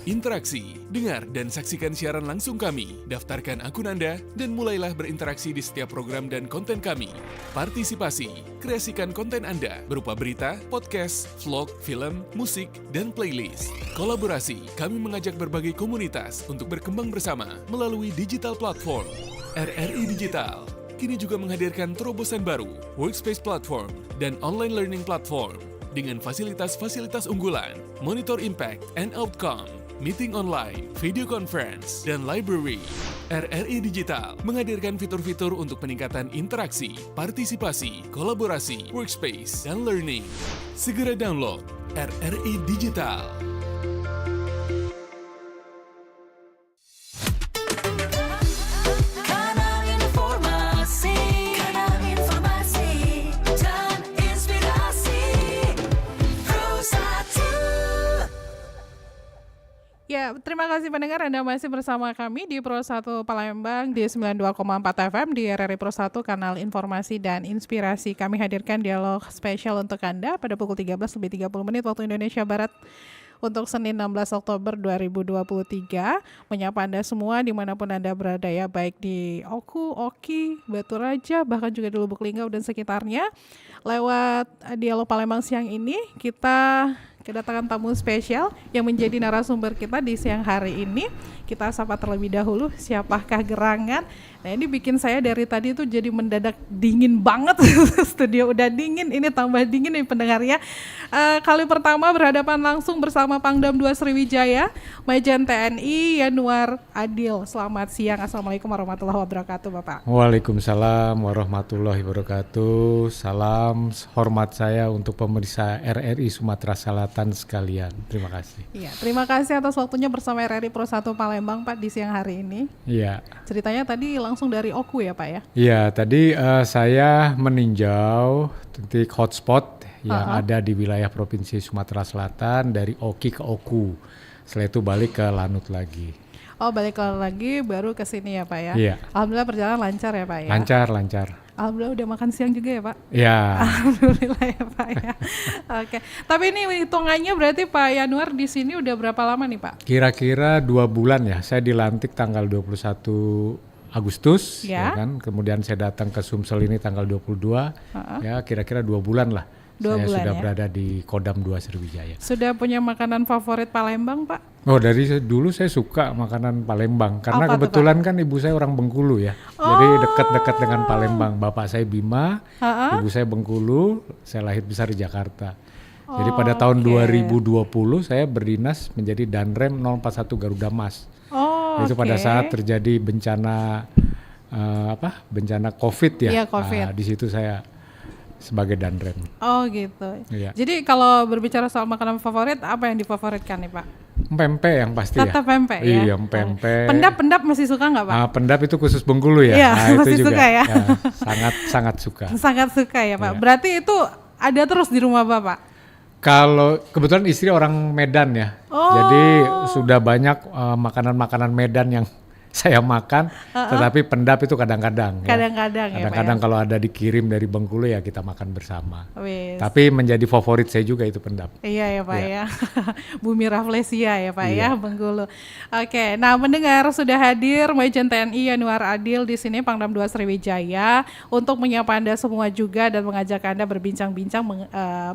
Interaksi, dengar dan saksikan siaran langsung kami. Daftarkan akun Anda dan mulailah berinteraksi di setiap program dan konten kami. Partisipasi, kreasikan konten Anda berupa berita, podcast, vlog, film, musik, dan playlist. Kolaborasi, kami mengajak berbagai komunitas untuk berkembang bersama melalui digital platform. RRI Digital kini juga menghadirkan terobosan baru, workspace platform, dan online learning platform dengan fasilitas-fasilitas unggulan, monitor impact and outcome, meeting online, video conference, dan library. RRI Digital menghadirkan fitur-fitur untuk peningkatan interaksi, partisipasi, kolaborasi, workspace, dan learning. Segera download RRI Digital. Ya, terima kasih pendengar Anda masih bersama kami di Pro 1 Palembang di 92,4 FM di RRI Pro 1 kanal informasi dan inspirasi. Kami hadirkan dialog spesial untuk Anda pada pukul 13:30 waktu Indonesia Barat untuk Senin 16 Oktober 2023. Menyapa Anda semua dimanapun Anda berada ya, baik di Oku, Oki, Batu Raja, bahkan juga di Lubuk Linggau dan sekitarnya. Lewat dialog Palembang siang ini kita kedatangan tamu spesial yang menjadi narasumber kita di siang hari ini. Kita sapa terlebih dahulu, siapakah gerangan? Nah, ini bikin saya dari tadi tuh jadi mendadak dingin banget. Studio udah dingin, ini tambah dingin nih pendengar ya. Kali pertama berhadapan langsung bersama Pangdam 2 Sriwijaya, Majen TNI Yanuar Adil. Selamat siang, Assalamualaikum warahmatullahi wabarakatuh Bapak. Waalaikumsalam warahmatullahi wabarakatuh. Salam hormat saya untuk pemirsa RRI Sumatera Selatan sekalian. Terima kasih. Iya, terima kasih atas waktunya bersama RRI Pro 1 Palembang Pak di siang hari ini. Iya. Ceritanya tadi langsung dari Oku ya Pak ya? Iya, tadi saya meninjau titik hotspot yang ada di wilayah Provinsi Sumatera Selatan dari Oki ke Oku. Setelah itu balik ke Lanut lagi. Oh, balik lagi baru ke sini ya Pak ya? Iya. Alhamdulillah perjalanan lancar ya Pak ya? Lancar. Alhamdulillah udah makan siang juga ya Pak? Iya. Alhamdulillah ya Pak ya. Oke. Tapi ini hitungannya berarti Pak Yanuar di sini udah berapa lama nih Pak? Kira-kira 2 bulan ya. Saya dilantik tanggal 21 Agustus, ya kan. Kemudian saya datang ke Sumsel ini tanggal 22. Ya, kira-kira 2 bulan lah. 2 saya bulan sudah ya? berada di Kodam 2 Sriwijaya. Sudah punya makanan favorit Palembang Pak? Oh, dari dulu saya suka makanan Palembang karena Apa kebetulan kan ibu saya orang Bengkulu ya. Jadi dekat-dekat dengan Palembang. Bapak saya Bima, ibu saya Bengkulu, saya lahir besar di Jakarta. Jadi pada tahun 2020 saya berdinas menjadi Danrem 041 Garuda Mas. Itu pada saat terjadi bencana bencana COVID ya. Iya, COVID. Di situ saya sebagai Danrem. Oh gitu. Iya. Jadi kalau berbicara soal makanan favorit, apa yang difavoritkan nih Pak? Pempek yang pasti Tetap ya. pempek ya? Iya, pempek. Pendap masih suka nggak Pak? Pendap itu khusus Bengkulu ya. Iya, itu masih juga, suka ya? Sangat suka. Sangat suka ya Pak. Iya. Berarti itu ada terus di rumah Bapak? Kalau kebetulan istri orang Medan ya. Jadi sudah banyak makanan-makanan Medan yang saya makan, tetapi pendap itu kadang-kadang. Kadang-kadang ya Pak. Kadang-kadang kalau ada dikirim dari Bengkulu ya kita makan bersama. Wis. Tapi menjadi favorit saya juga itu pendap. Iya ya Pak Iya. ya. Bumi Rafflesia ya Pak Iya. ya, Bengkulu. Oke, nah mendengar sudah hadir Majen TNI Yanuar Adil di sini Pangdam 2 Sriwijaya untuk menyapa Anda semua juga dan mengajak Anda berbincang-bincang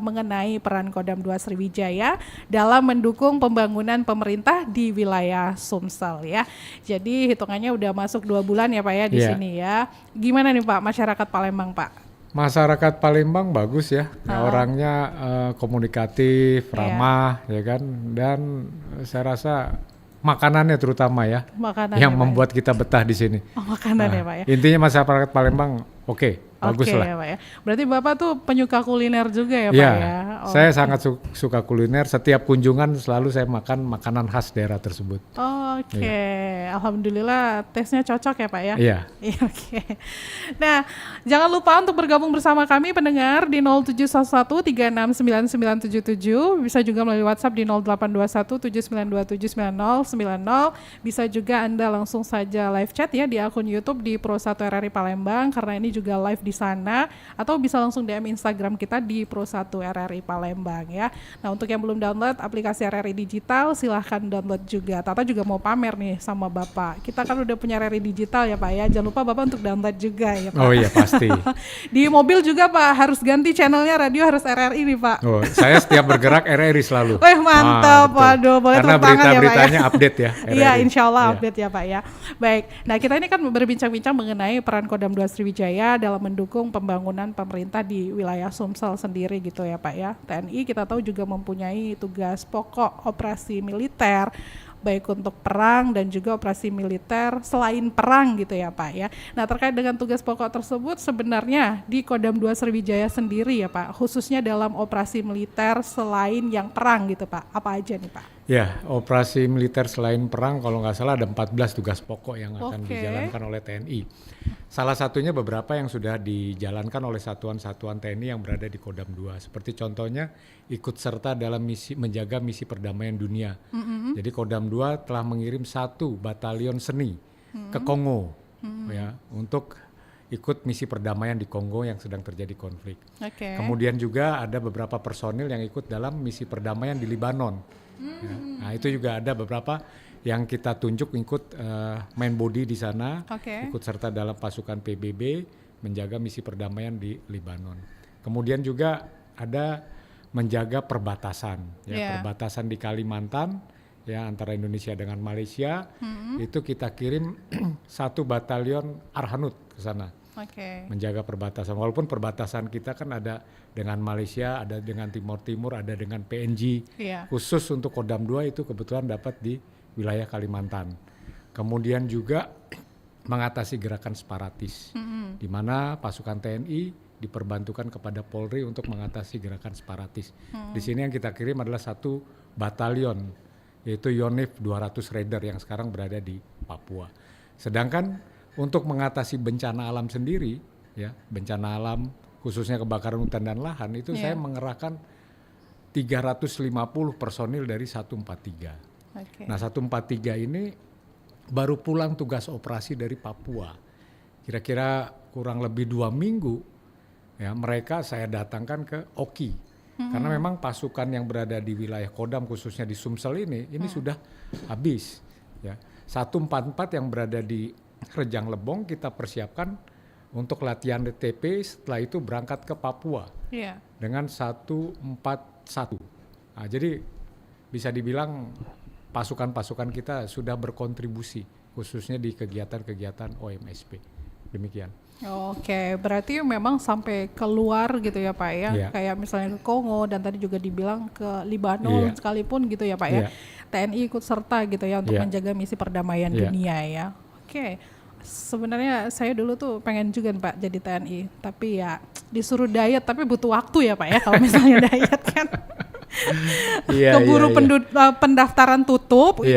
mengenai peran Kodam 2 Sriwijaya dalam mendukung pembangunan pemerintah di wilayah Sumsel ya. Jadi hitungannya udah masuk 2 bulan ya Pak ya di Iya. sini ya. Gimana nih Pak masyarakat Palembang Pak? Masyarakat Palembang bagus ya, orangnya komunikatif, ramah ya kan, dan saya rasa makanannya terutama ya, Makanan yang ya, Pak, membuat kita betah di sini. Oh, makanan ya Pak ya. Intinya masyarakat Palembang bagus lah. Ya, Pak ya. Berarti Bapak tuh penyuka kuliner juga ya Pak Ya, ya? saya sangat suka kuliner. Setiap kunjungan selalu saya makan makanan khas daerah tersebut. Oh Oke, alhamdulillah tesnya cocok ya Pak ya. Iya. Iya, oke. Nah, jangan lupa untuk bergabung bersama kami pendengar di 0711369977, bisa juga melalui WhatsApp di 082179279090. Bisa juga Anda langsung saja live chat ya di akun YouTube di Pro1 RRI Palembang, karena ini juga live di sana, atau bisa langsung DM Instagram kita di Pro1 RRI Palembang ya. Nah, untuk yang belum download aplikasi RRI Digital, silahkan download juga. Tata juga mau pamer nih sama Bapak. Kita kan udah punya RRI Digital ya Pak ya. Jangan lupa Bapak untuk download juga ya Pak. Oh iya pasti. Di mobil juga Pak, harus ganti channelnya, radio harus RRI nih Pak. Oh, saya setiap bergerak RRI selalu. Wih mantap, waduh boleh karena tepuk tangan ya Pak ya. berita-beritanya update ya. Iya insya Allah Iya. update ya Pak ya. Baik, nah kita ini kan berbincang-bincang mengenai peran Kodam 2 Sriwijaya dalam mendukung pembangunan pemerintah di wilayah Sumsel sendiri gitu ya Pak ya. TNI kita tahu juga mempunyai tugas pokok operasi militer, baik untuk perang dan juga operasi militer selain perang gitu ya Pak ya. Nah terkait dengan tugas pokok tersebut sebenarnya di Kodam 2 Sriwijaya sendiri ya Pak, khususnya dalam operasi militer selain yang perang gitu Pak, apa aja nih Pak? Ya, operasi militer selain perang kalau nggak salah ada 14 tugas pokok yang akan dijalankan oleh TNI. Salah satunya beberapa yang sudah dijalankan oleh satuan-satuan TNI yang berada di Kodam 2. Seperti contohnya ikut serta dalam misi menjaga misi perdamaian dunia. Jadi Kodam 2 telah mengirim 1 batalion seni ke Kongo ya untuk ikut misi perdamaian di Kongo yang sedang terjadi konflik. Kemudian juga ada beberapa personil yang ikut dalam misi perdamaian di Libanon. Ya. Nah itu juga ada beberapa yang kita tunjuk ikut main body di sana, ikut serta dalam pasukan PBB menjaga misi perdamaian di Libanon. Kemudian juga ada menjaga perbatasan, ya perbatasan di Kalimantan, ya antara Indonesia dengan Malaysia. Itu kita kirim 1 batalion Arhanud ke sana. Menjaga perbatasan, walaupun perbatasan kita kan ada dengan Malaysia, ada dengan Timur Timur, ada dengan PNG. Khusus untuk Kodam 2 itu kebetulan dapat di wilayah Kalimantan. Kemudian juga mengatasi gerakan separatis, di mana pasukan TNI diperbantukan kepada Polri untuk mengatasi gerakan separatis. Di sini yang kita kirim adalah 1 batalion, yaitu Yonif 200 Raider yang sekarang berada di Papua. Sedangkan untuk mengatasi bencana alam sendiri, ya bencana alam khususnya kebakaran hutan dan lahan itu saya mengerahkan 350 personil dari 143. Nah 143 ini baru pulang tugas operasi dari Papua. Kira-kira kurang lebih 2 minggu ya mereka saya datangkan ke Oki. Karena memang pasukan yang berada di wilayah Kodam khususnya di Sumsel ini sudah habis. Ya. 144 yang berada di Rejang Lebong kita persiapkan untuk latihan DTP, setelah itu berangkat ke Papua dengan 141. Nah, jadi bisa dibilang pasukan-pasukan kita sudah berkontribusi khususnya di kegiatan-kegiatan OMSP. Demikian. Oke, berarti memang sampai keluar gitu ya Pak ya, kayak misalnya ke Kongo dan tadi juga dibilang ke Libanon sekalipun gitu ya Pak ya. TNI ikut serta gitu ya untuk menjaga misi perdamaian dunia ya. Oke, sebenarnya saya dulu tuh pengen juga Pak jadi TNI, tapi ya disuruh diet, tapi butuh waktu ya Pak ya kalau misalnya diet kan. Keburu pendaftaran tutup,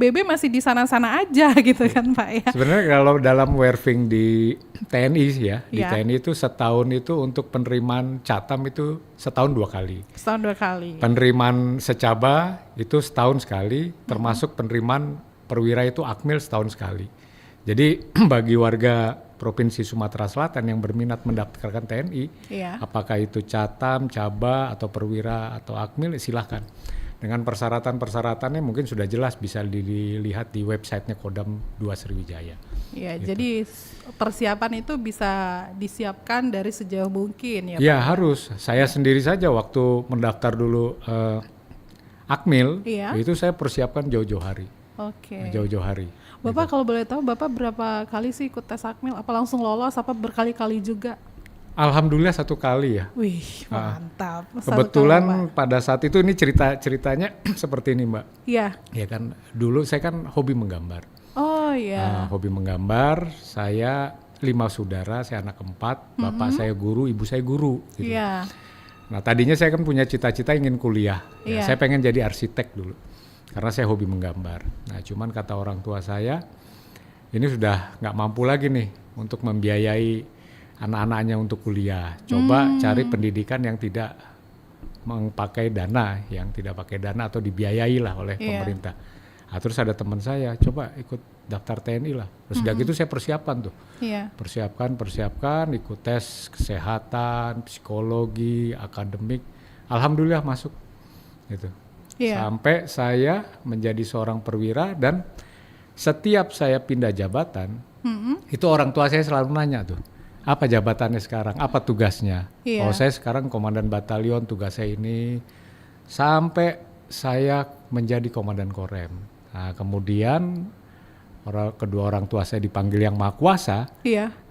BB masih di sana-sana aja gitu kan Pak ya. Sebenarnya kalau dalam werving di TNI ya, di TNI itu setahun itu untuk penerimaan catam itu setahun 2 kali. Setahun 2 kali. Penerimaan secaba itu setahun sekali, termasuk penerimaan perwira itu akmil setahun sekali. Jadi bagi warga Provinsi Sumatera Selatan yang berminat mendaftarkan TNI, apakah itu catam, caba, atau perwira, atau akmil, silahkan. Dengan persyaratan-persyaratannya mungkin sudah jelas bisa dilihat di websitenya Kodam 2 Sriwijaya. Ya, gitu. Jadi persiapan itu bisa disiapkan dari sejauh mungkin ya Pak? Ya harus, saya sendiri saja waktu mendaftar dulu akmil, itu saya persiapkan jauh-jauh hari. Jauh-jauh hari. Bapak kalau boleh tahu, Bapak berapa kali sih ikut tes akmil? Apa langsung lolos, apa berkali-kali juga? Alhamdulillah 1 kali ya. Wih, mantap. Kebetulan pada saat itu ini ceritanya seperti ini Mbak. Iya. Ya kan, dulu saya kan hobi menggambar. Oh iya. Hobi menggambar, saya 5 saudara, saya anak 4, bapak saya guru, ibu saya guru. Gitu. Nah tadinya saya kan punya cita-cita ingin kuliah, saya pengen jadi arsitek dulu. karena saya hobi menggambar. Nah, cuman kata orang tua saya, ini sudah nggak mampu lagi nih untuk membiayai anak-anaknya untuk kuliah. Coba cari pendidikan yang tidak memakai dana, yang tidak pakai dana atau dibiayai lah oleh pemerintah. Nah, terus ada teman saya, coba ikut daftar TNI lah. Terus udah gitu saya persiapan tuh. Persiapkan, ikut tes kesehatan, psikologi, akademik. Alhamdulillah masuk. Gitu. Sampai saya menjadi seorang perwira, dan setiap saya pindah jabatan, itu orang tua saya selalu nanya tuh, apa jabatannya sekarang, apa tugasnya. Oh, saya sekarang komandan batalion, tugas saya ini, sampai saya menjadi komandan Korem. Nah, kemudian kedua orang tua saya dipanggil Yang Maha Kuasa.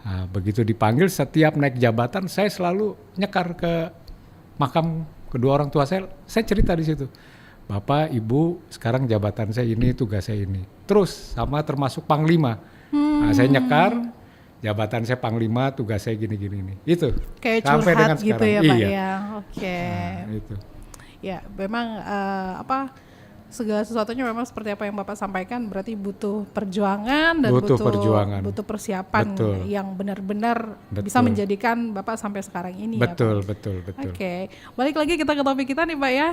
Nah, begitu dipanggil, setiap naik jabatan saya selalu nyekar ke makam kedua orang tua saya cerita di situ. Bapak, Ibu, sekarang jabatan saya ini, tugas saya ini. Terus sama termasuk Panglima. Nah, saya nyekar, jabatan saya Panglima, tugas saya gini-gini nih. Itu. Kayak sampai curhat dengan gitu sekarang. ya Pak iya. ya. Oke. Nah, itu. Ya, memang segala sesuatunya memang seperti apa yang Bapak sampaikan, berarti butuh perjuangan dan butuh persiapan yang benar-benar bisa menjadikan Bapak sampai sekarang ini. Betul. Oke. Balik lagi kita ke topik kita nih Pak ya.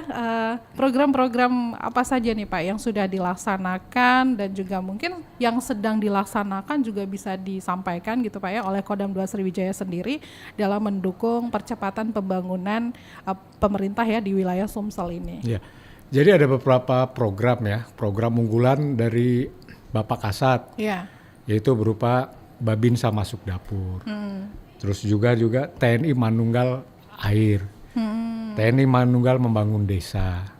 Program-program apa saja nih Pak yang sudah dilaksanakan dan juga mungkin yang sedang dilaksanakan juga bisa disampaikan gitu Pak ya oleh Kodam 2 Sriwijaya sendiri dalam mendukung percepatan pembangunan pemerintah ya di wilayah Sumsel ini. Iya. Jadi ada beberapa program unggulan dari Bapak Kasat, yaitu berupa Babinsa masuk dapur, terus juga TNI Manunggal air, TNI Manunggal membangun desa,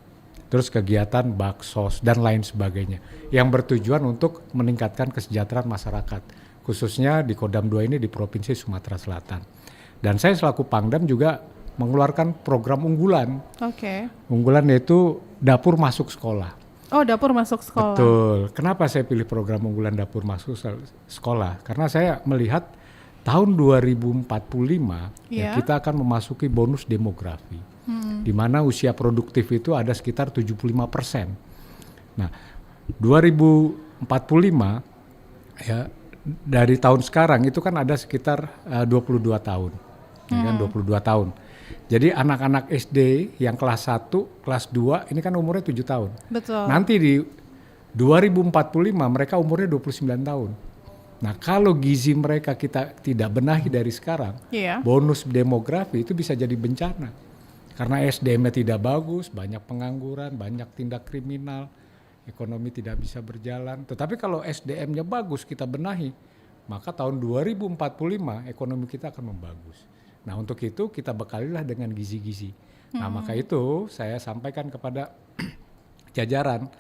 terus kegiatan baksos dan lain sebagainya, yang bertujuan untuk meningkatkan kesejahteraan masyarakat, khususnya di Kodam 2 ini di Provinsi Sumatera Selatan. Dan saya selaku Pangdam juga mengeluarkan program unggulan. Unggulan yaitu dapur masuk sekolah. Oh, dapur masuk sekolah. Betul. Kenapa saya pilih program unggulan dapur masuk sekolah? Karena saya melihat tahun 2045 ya, kita akan memasuki bonus demografi. Di mana usia produktif itu ada sekitar 75%. Nah, 2045 ya, dari tahun sekarang itu kan ada sekitar 22 tahun. Ya kan, 22 tahun. Jadi anak-anak SD yang kelas 1, kelas 2 ini kan umurnya 7 tahun. Betul. Nanti di 2045 mereka umurnya 29 tahun. Nah, kalau gizi mereka kita tidak benahi dari sekarang, bonus demografi itu bisa jadi bencana. Karena SDM-nya tidak bagus, banyak pengangguran, banyak tindak kriminal, ekonomi tidak bisa berjalan. Tetapi kalau SDM-nya bagus, kita benahi, maka tahun 2045 ekonomi kita akan membagus. Nah, untuk itu kita bekalilah dengan gizi-gizi. Nah, maka itu saya sampaikan kepada jajaran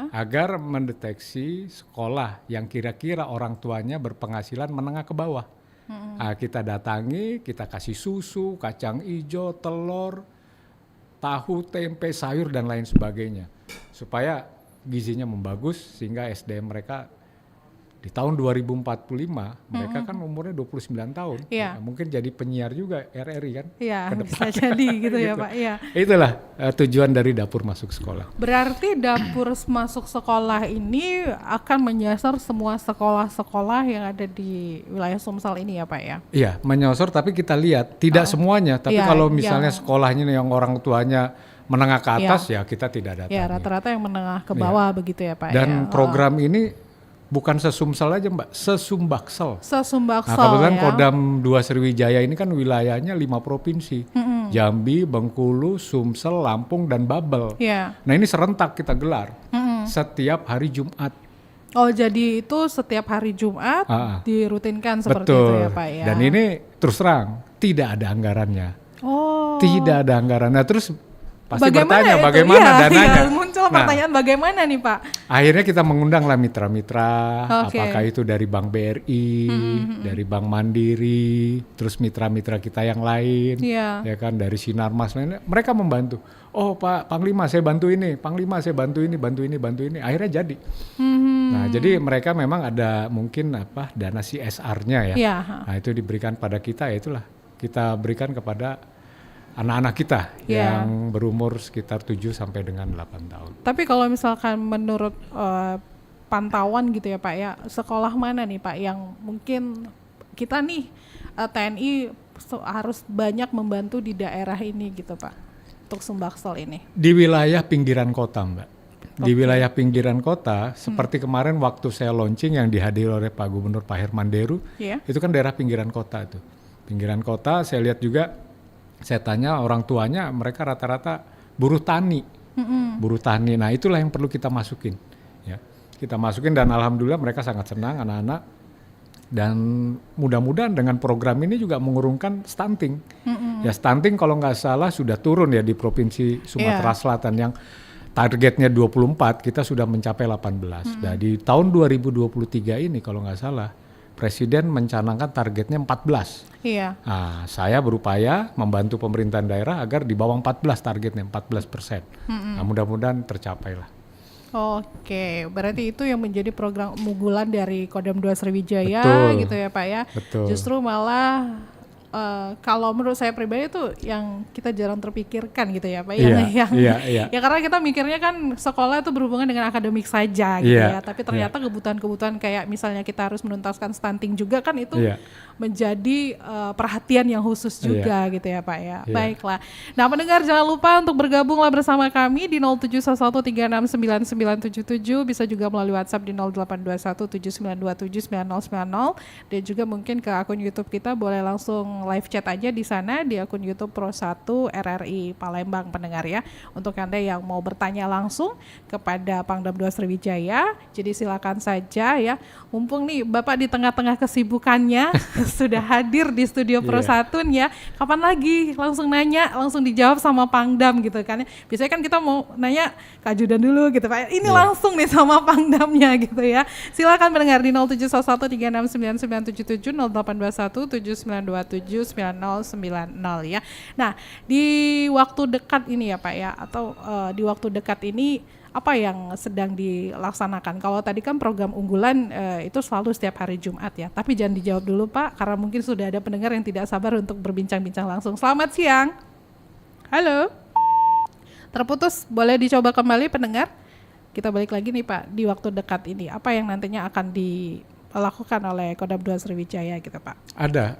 agar mendeteksi sekolah yang kira-kira orang tuanya berpenghasilan menengah ke bawah. Nah, kita datangi, kita kasih susu, kacang hijau, telur, tahu, tempe, sayur, dan lain sebagainya. Supaya gizinya membagus sehingga SDM mereka di tahun 2045 mereka kan umurnya 29 tahun. Ya, mungkin jadi penyiar juga RRI kan. Iya, bisa jadi gitu ya Pak. Iya. Itulah tujuan dari dapur masuk sekolah. Berarti dapur masuk sekolah ini akan menyasar semua sekolah-sekolah yang ada di wilayah Sumsel ini ya Pak ya? Iya, menyasar, tapi kita lihat tidak semuanya. Tapi kalau misalnya sekolahnya yang orang tuanya menengah ke atas ya kita tidak datangi. Ya, rata-rata yang menengah ke bawah begitu ya Pak. Dan program ini bukan sesumsel aja Mbak, sesumbaksel. Nah, kebetulan Kodam 2 Sriwijaya ini kan wilayahnya 5 provinsi. Jambi, Bengkulu, Sumsel, Lampung, dan Babel. Nah, ini serentak kita gelar setiap hari Jumat. Oh, jadi itu setiap hari Jumat dirutinkan seperti itu ya Pak ya. Dan ini terus terang tidak ada anggarannya. Tidak ada anggaran. Nah, terus pasti bertanya bagaimana dananya. Muncul pertanyaan bagaimana nih Pak? Akhirnya kita mengundanglah mitra-mitra, apakah itu dari Bank BRI, dari Bank Mandiri, terus mitra-mitra kita yang lain, ya kan, dari Sinarmas lainnya, mereka membantu. Oh Pak Panglima saya bantu ini, Panglima saya bantu ini, bantu ini. Akhirnya jadi. Nah, jadi mereka memang ada mungkin dana CSR-nya ya. Nah, itu diberikan pada kita, ya itulah kita berikan kepada anak-anak kita yang berumur sekitar 7 sampai dengan 8 tahun. Tapi kalau misalkan menurut pantauan gitu ya Pak ya, sekolah mana nih Pak yang mungkin kita nih TNI harus banyak membantu di daerah ini gitu Pak, untuk Sumbaksel ini? Di wilayah pinggiran kota Mbak. Di wilayah pinggiran kota, seperti kemarin waktu saya launching yang dihadiri oleh Pak Gubernur Pak Herman Deru, itu kan daerah pinggiran kota itu. Pinggiran kota, saya lihat juga, saya tanya orang tuanya, mereka rata-rata buruh tani. Buruh tani, nah itulah yang perlu kita masukin. Ya. Kita masukin dan alhamdulillah mereka sangat senang anak-anak. Dan mudah-mudahan dengan program ini juga mengurungkan stunting. Ya stunting kalau nggak salah sudah turun ya di Provinsi Sumatera Selatan yang targetnya 24, kita sudah mencapai 18. Nah di tahun 2023 ini kalau nggak salah, Presiden mencanangkan targetnya 14. Iya. Nah, saya berupaya membantu pemerintahan daerah agar di bawah 14 targetnya, 14%. Nah mudah-mudahan tercapai lah. Oke, berarti itu yang menjadi program unggulan dari Kodam 2 Sriwijaya. Betul. Gitu ya Pak ya. Betul. Justru malah kalau menurut saya pribadi itu yang kita jarang terpikirkan gitu ya Pak. Iya. Ya karena kita mikirnya kan sekolah itu berhubungan dengan akademik saja gitu ya. Tapi ternyata kebutuhan-kebutuhan kayak misalnya kita harus menuntaskan stunting juga kan itu menjadi perhatian yang khusus juga gitu ya Pak ya. Baiklah. Nah pendengar jangan lupa untuk bergabunglah bersama kami di 0711369977, bisa juga melalui WhatsApp di 082179279090 dan juga mungkin ke akun YouTube kita boleh langsung live chat aja di sana di akun YouTube Pro 1 RRI Palembang pendengar ya. Untuk Anda yang mau bertanya langsung kepada Pangdam 2 Sriwijaya, jadi silakan saja ya. Mumpung nih Bapak di tengah-tengah kesibukannya sudah hadir di studio Pro 1 ya. Kapan lagi langsung nanya, langsung dijawab sama Pangdam gitu kan ya. Biasanya kan kita mau nanya ke ajudan dulu gitu Pak. Ini langsung nih sama Pangdamnya gitu ya. Silakan mendengar di 0711369977 082179279090 ya. Nah, di waktu dekat ini ya Pak ya, atau di waktu dekat ini apa yang sedang dilaksanakan? Kalau tadi kan program unggulan itu selalu setiap hari Jumat ya. Tapi jangan dijawab dulu Pak, karena mungkin sudah ada pendengar yang tidak sabar untuk berbincang-bincang langsung. Selamat siang. Halo. Terputus, boleh dicoba kembali pendengar? Kita balik lagi nih Pak, di waktu dekat ini apa yang nantinya akan dilakukan oleh Kodam 2 Sriwijaya gitu Pak? Ada,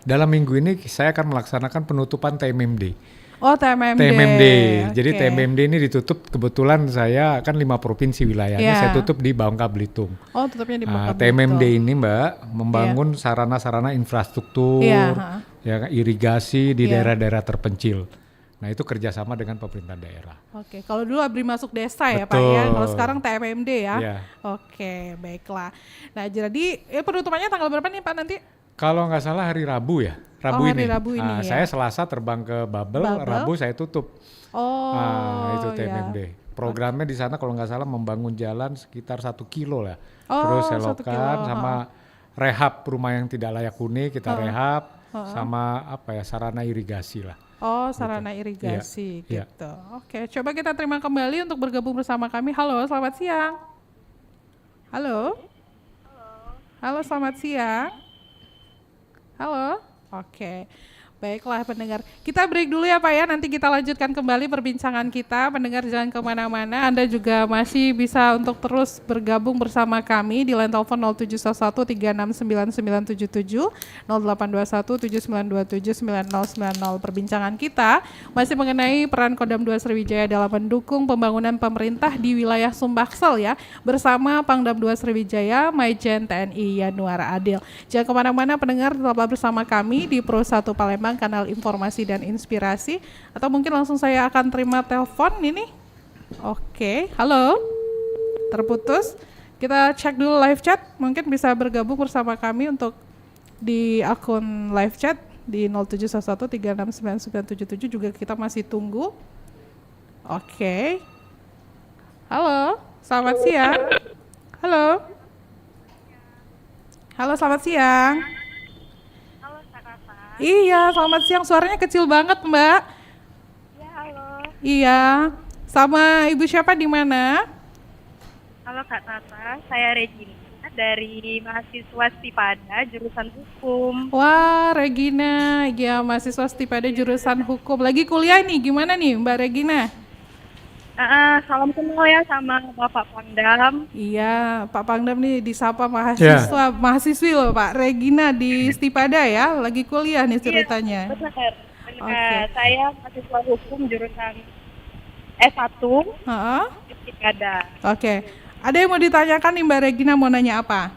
dalam minggu ini saya akan melaksanakan penutupan TMMD. Oh TMMD. Jadi TMMD ini ditutup, kebetulan saya kan 5 provinsi wilayahnya, saya tutup di Bangka Belitung. Oh tutupnya di Bangka Belitung. TMMD ini Mbak, membangun sarana-sarana infrastruktur, ya, irigasi di daerah-daerah terpencil. Nah itu kerjasama dengan pemerintah daerah. Oke, kalau dulu ABRI masuk desa ya Pak ya, kalau sekarang TMMD ya. Oke, baiklah. Nah jadi penutupannya tanggal berapa nih Pak nanti? Kalau nggak salah hari Rabu ya, Rabu ini. Ya. Saya Selasa terbang ke Babel, Rabu saya tutup. Itu TMMD. Programnya di sana kalau nggak salah membangun jalan sekitar 1 kilo lah. Terus selokan sama rehab rumah yang tidak layak huni kita rehab, sama sarana irigasi lah. Oh, sarana irigasi gitu. Oke, coba kita terima kembali untuk bergabung bersama kami. Halo, selamat siang. Halo. Halo, selamat siang. Halo. Oke. Baiklah pendengar, kita break dulu ya Pak ya, nanti kita lanjutkan kembali perbincangan kita. Pendengar jangan kemana-mana, Anda juga masih bisa untuk terus bergabung bersama kami di line telepon 0711369977, 082179279090. Perbincangan kita masih mengenai peran Kodam 2 Sriwijaya dalam mendukung pembangunan pemerintah di wilayah Sumbaksel ya, bersama Pangdam 2 Sriwijaya, Maijen TNI Yanuar Adil. Jangan kemana-mana pendengar, tetaplah bersama kami di Pro 1 Palembang, kanal informasi dan inspirasi. Atau mungkin langsung saya akan terima telepon ini. Oke, halo. Terputus. Kita cek dulu live chat. Mungkin bisa bergabung bersama kami untuk di akun live chat di 0711369977 juga kita masih tunggu. Oke. Halo, selamat siang. Halo. Halo, selamat siang. Iya, selamat siang. Suaranya kecil banget, Mbak. Ya, halo. Iya. Sama Ibu siapa di mana? Halo Kak Tata, saya Regina dari mahasiswa Stipada jurusan hukum. Wah, Regina, ya mahasiswa Stipada jurusan hukum. Lagi kuliah nih, gimana nih Mbak Regina? Salam kenal ya sama Bapak Pangdam. Iya, Pak Pangdam nih disapa mahasiswi loh Pak. Regina di Stipada ya, lagi kuliah nih ceritanya. Iya, benar. Oke. Saya mahasiswa hukum jurusan S1 di Stipada. Oke. Ada yang mau ditanyakan nih Mbak Regina, mau nanya apa?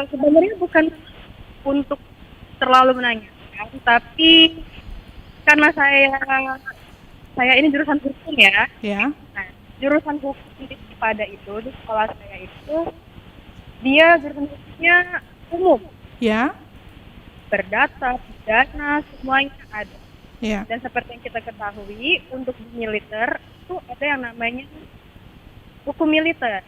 Sebenarnya bukan untuk terlalu menanyakan, tapi karena saya ini jurusan hukum ya. Ya. Nah, jurusan hukum di Stipada itu, di sekolah saya itu, dia jurusan hukumnya umum. Ya. Berdata, pidana, semuanya ada. Ya. Dan seperti yang kita ketahui, untuk di militer itu ada yang namanya hukum militer.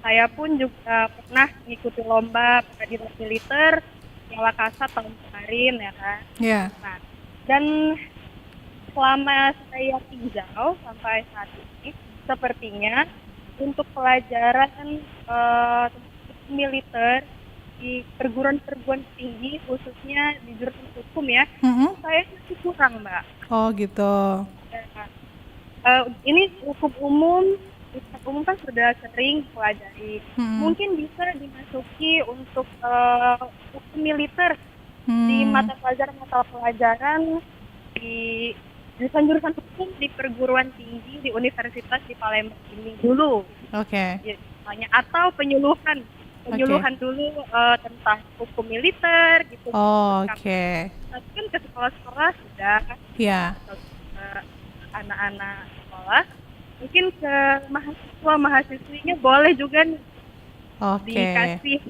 Saya pun juga pernah mengikuti lomba peradilan militer Piala Kasat tahun kemarin ya kan. Ya. Nah, dan selama saya tinggal sampai saat ini, sepertinya untuk pelajaran militer di perguruan-perguruan tinggi, khususnya di jurusan hukum ya, saya masih kurang, Mbak. Oh gitu. Ini hukum umum kan sudah sering pelajari. Mungkin bisa dimasuki untuk hukum militer di mata pelajaran di jurusan hukum di perguruan tinggi di Universitas di Palembang ini dulu. Oke. Ya, misalnya, atau penyuluhan dulu tentang hukum militer gitu. Oke. Tapi kan ke sekolah-sekolah sudah. Ya. Anak-anak sekolah, mungkin ke mahasiswinya boleh juga nih dikasih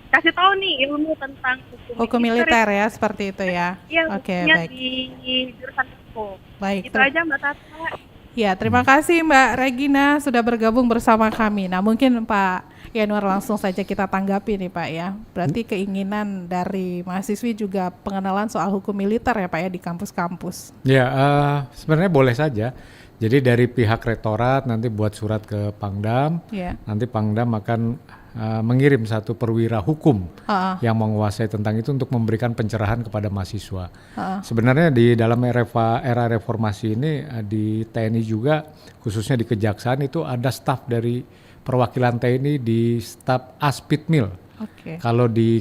kasih tahu nih ilmu tentang hukum militer ya, seperti itu ya. Iya, oke, baik. Di jurusan hukum. Baik. Itu aja Mbak Tata. Ya, terima kasih Mbak Regina sudah bergabung bersama kami. Nah, mungkin Pak Yanuar langsung saja kita tanggapi nih Pak ya. Berarti keinginan dari mahasiswi juga pengenalan soal hukum militer ya Pak ya di kampus-kampus. Ya, sebenarnya boleh saja. Jadi dari pihak rektorat nanti buat surat ke Pangdam, nanti Pangdam akan mengirim satu perwira hukum yang menguasai tentang itu untuk memberikan pencerahan kepada mahasiswa. Sebenarnya di dalam era reformasi ini di TNI juga, khususnya di Kejaksaan itu ada staf dari perwakilan TNI di staf Aspidmil. Kalau di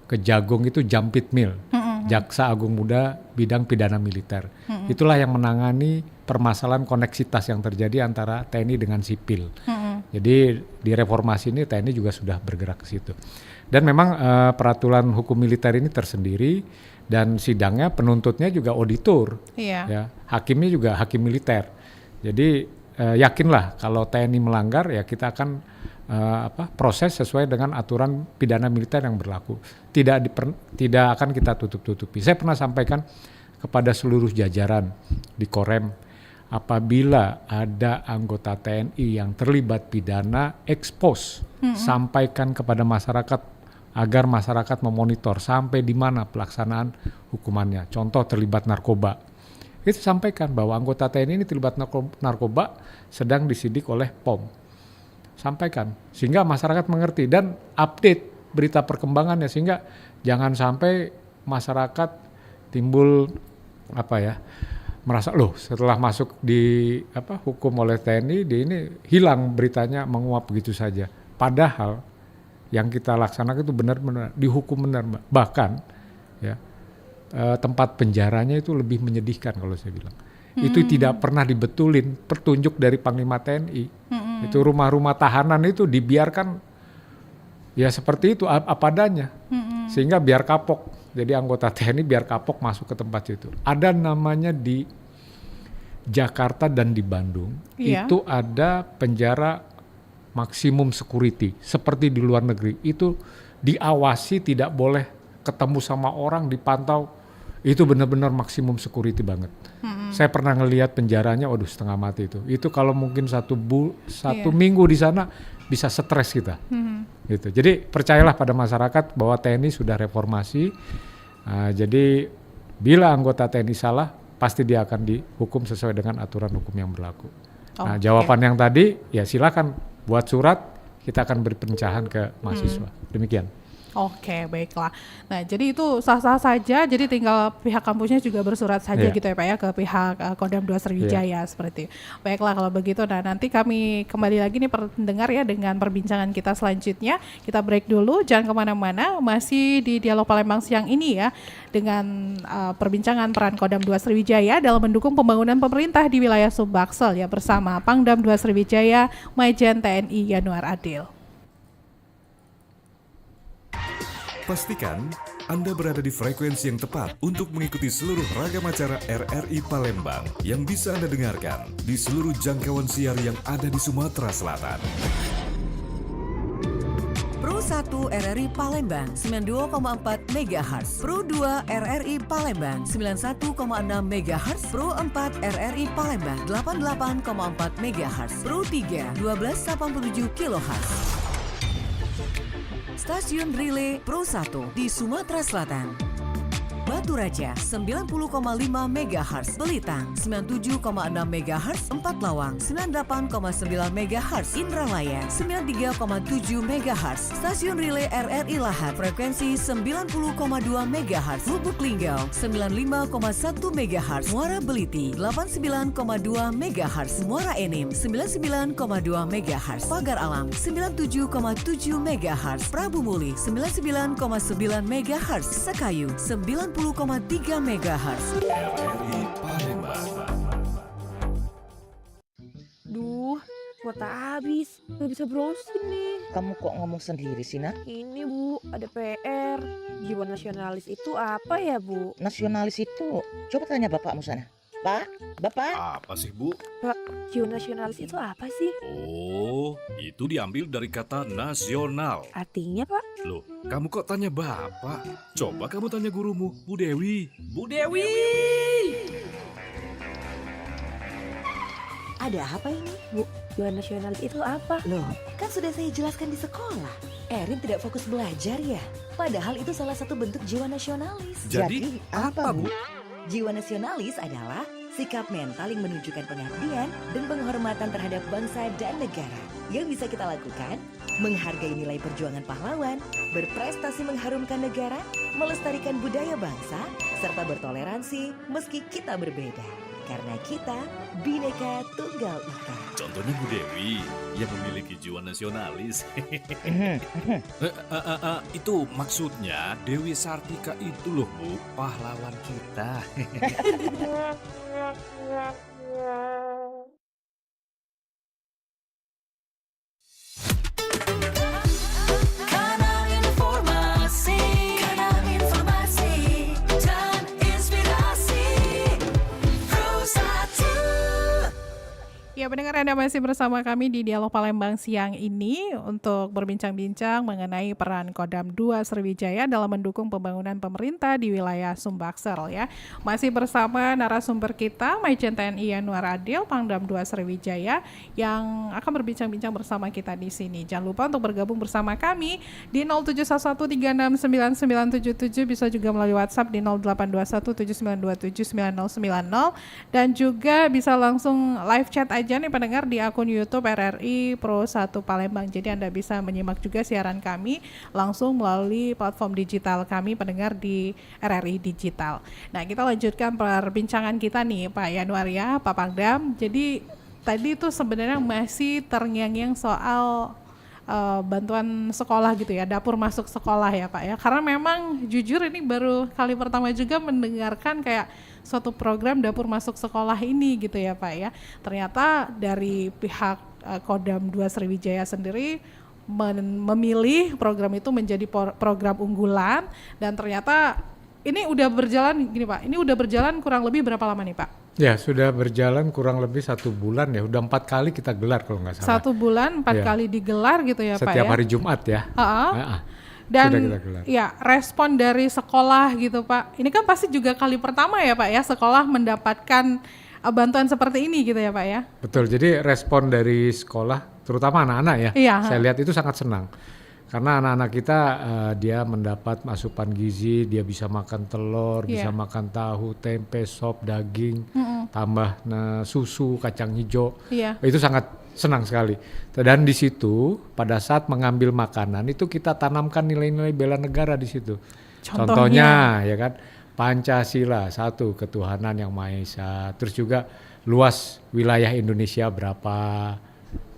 Kejagung itu Jampitmil, Jaksa Agung Muda Bidang Pidana Militer. Itulah yang menangani permasalahan koneksitas yang terjadi antara TNI dengan sipil. Jadi di reformasi ini TNI juga sudah bergerak ke situ. Dan memang peraturan hukum militer ini tersendiri dan sidangnya penuntutnya juga auditor. Ya, hakimnya juga hakim militer. Jadi yakinlah kalau TNI melanggar ya kita akan proses sesuai dengan aturan pidana militer yang berlaku. Tidak akan kita tutup-tutupi. Saya pernah sampaikan kepada seluruh jajaran di Korem, apabila ada anggota TNI yang terlibat pidana, expose, sampaikan kepada masyarakat agar masyarakat memonitor sampai di mana pelaksanaan hukumannya. Contoh terlibat narkoba, itu sampaikan bahwa anggota TNI ini terlibat narkoba sedang disidik oleh POM. Sampaikan sehingga masyarakat mengerti dan update berita perkembangannya, sehingga jangan sampai masyarakat timbul merasa loh setelah masuk di hukum oleh TNI ini hilang beritanya, menguap begitu saja. Padahal yang kita laksanakan itu benar-benar dihukum benar, bahkan ya tempat penjaranya itu lebih menyedihkan kalau saya bilang. Itu tidak pernah dibetulin petunjuk dari Panglima TNI. Itu rumah-rumah tahanan itu dibiarkan ya seperti itu apa adanya, sehingga biar kapok. Jadi anggota TNI biar kapok masuk ke tempat itu. Ada namanya di Jakarta dan di Bandung, itu ada penjara maksimum security seperti di luar negeri. Itu diawasi, tidak boleh ketemu sama orang, dipantau. Itu benar-benar maksimum security banget. Saya pernah ngelihat penjaranya, waduh setengah mati itu. Itu kalau mungkin satu minggu di sana bisa stres kita. Gitu. Jadi percayalah pada masyarakat bahwa TNI sudah reformasi. Jadi bila anggota TNI salah, pasti dia akan dihukum sesuai dengan aturan hukum yang berlaku. Nah, jawaban yang tadi ya silakan buat surat, kita akan beri pencerahan ke mahasiswa. Demikian. Oke, baiklah. Nah, jadi itu sah-sah saja, jadi tinggal pihak kampusnya juga bersurat saja gitu ya Pak ya ke pihak Kodam 2 Sriwijaya seperti. Baiklah kalau begitu, nah nanti kami kembali lagi nih pendengar ya dengan perbincangan kita selanjutnya. Kita break dulu, jangan kemana-mana, masih di Dialog Palembang siang ini ya dengan perbincangan peran Kodam 2 Sriwijaya dalam mendukung pembangunan pemerintah di wilayah Sumbaksel ya bersama Pangdam 2 Sriwijaya, Majen TNI Yanuar Adil. Pastikan Anda berada di frekuensi yang tepat untuk mengikuti seluruh ragam acara RRI Palembang yang bisa Anda dengarkan di seluruh jangkauan siar yang ada di Sumatera Selatan. Pro 1 RRI Palembang 92,4 MHz, Pro 2 RRI Palembang 91,6 MHz, Pro 4 RRI Palembang 88,4 MHz, Pro 3 1287 kHz. Stasiun Relay Pro 1 di Sumatera Selatan. Batu Raja 90,5 MHz, Belitang 97,6 MHz, Empat Lawang 98,9 MHz, Indralaya 93,7 MHz, Stasiun Relay RRI Lahad frekuensi 90,2 MHz, Lubuk Linggau 95,1 MHz, Muara Beliti 89,2 MHz, Muara Enim 99,2 MHz, Pagar Alam 97,7 MHz, Prabu Muli 99,9 MHz, Sekayu 90,3 MHz. RRI Palembang. Duh, kuota habis. Gak bisa browsing nih. Kamu kok ngomong sendiri sih, Nak? Ini Bu, ada PR. Jiwa nasionalis itu apa ya Bu? Nasionalis itu, coba tanya bapakmu sana. Pak, Bapak? Apa sih, Bu? Pak, jiwa nasionalis itu apa sih? Oh, itu diambil dari kata nasional. Artinya Pak? Loh, kamu kok tanya Bapak? Coba kamu tanya gurumu, Bu Dewi. Bu Dewi! Ada apa ini? Bu, jiwa nasionalis itu apa? Loh, kan sudah saya jelaskan di sekolah. Erin tidak fokus belajar ya? Padahal itu salah satu bentuk jiwa nasionalis. Jadi apa, Bu? Jiwa nasionalis adalah sikap mental yang menunjukkan pengabdian dan penghormatan terhadap bangsa dan negara. Yang bisa kita lakukan, menghargai nilai perjuangan pahlawan, berprestasi mengharumkan negara, melestarikan budaya bangsa, serta bertoleransi meski kita berbeda. Karena kita Bhinneka Tunggal Ika. Contohnya Bu Dewi yang memiliki jiwa nasionalis. Itu maksudnya Dewi Sartika itu loh Bu, pahlawan kita. Ya, pendengar, Anda masih bersama kami di Dialog Palembang siang ini untuk berbincang-bincang mengenai peran Kodam 2 Sriwijaya dalam mendukung pembangunan pemerintah di wilayah Sumbaksel ya. Masih bersama narasumber kita, Majen TNI Yanuar Adil, Pangdam 2 Sriwijaya yang akan berbincang-bincang bersama kita di sini. Jangan lupa untuk bergabung bersama kami di 0711369977, bisa juga melalui WhatsApp di 082179279090 dan juga bisa langsung live chat aja nih pendengar di akun YouTube RRI Pro 1 Palembang. Jadi Anda bisa menyimak juga siaran kami langsung melalui platform digital kami pendengar di RRI Digital. Nah, kita lanjutkan perbincangan kita nih Pak Yanuar ya, Pak Pangdam. Jadi tadi itu sebenarnya masih terngiang-ngiang soal bantuan sekolah gitu ya, dapur masuk sekolah ya Pak ya. Karena memang jujur ini baru kali pertama juga mendengarkan kayak suatu program dapur masuk sekolah ini gitu ya Pak ya. Ternyata dari pihak Kodam 2 Sriwijaya sendiri memilih program itu menjadi program unggulan dan ternyata ini udah berjalan gini Pak, ini udah berjalan kurang lebih berapa lama nih Pak? Ya, sudah berjalan kurang lebih 1 bulan ya, udah 4 kali kita gelar kalau nggak salah. 1 bulan 4 kali digelar gitu ya Pak ya? Setiap hari Jumat ya. Dan ya respon dari sekolah gitu Pak, ini kan pasti juga kali pertama ya Pak ya sekolah mendapatkan bantuan seperti ini gitu ya Pak ya? Betul, jadi respon dari sekolah terutama anak-anak ya, saya lihat itu sangat senang. Karena anak-anak kita dia mendapat asupan gizi, dia bisa makan telur, bisa makan tahu, tempe, sop, daging, tambah susu, kacang hijau. Itu sangat senang sekali. Dan di situ pada saat mengambil makanan itu kita tanamkan nilai-nilai bela negara di situ. Contohnya ya kan Pancasila, satu ketuhanan yang Maha Esa. Terus juga luas wilayah Indonesia berapa,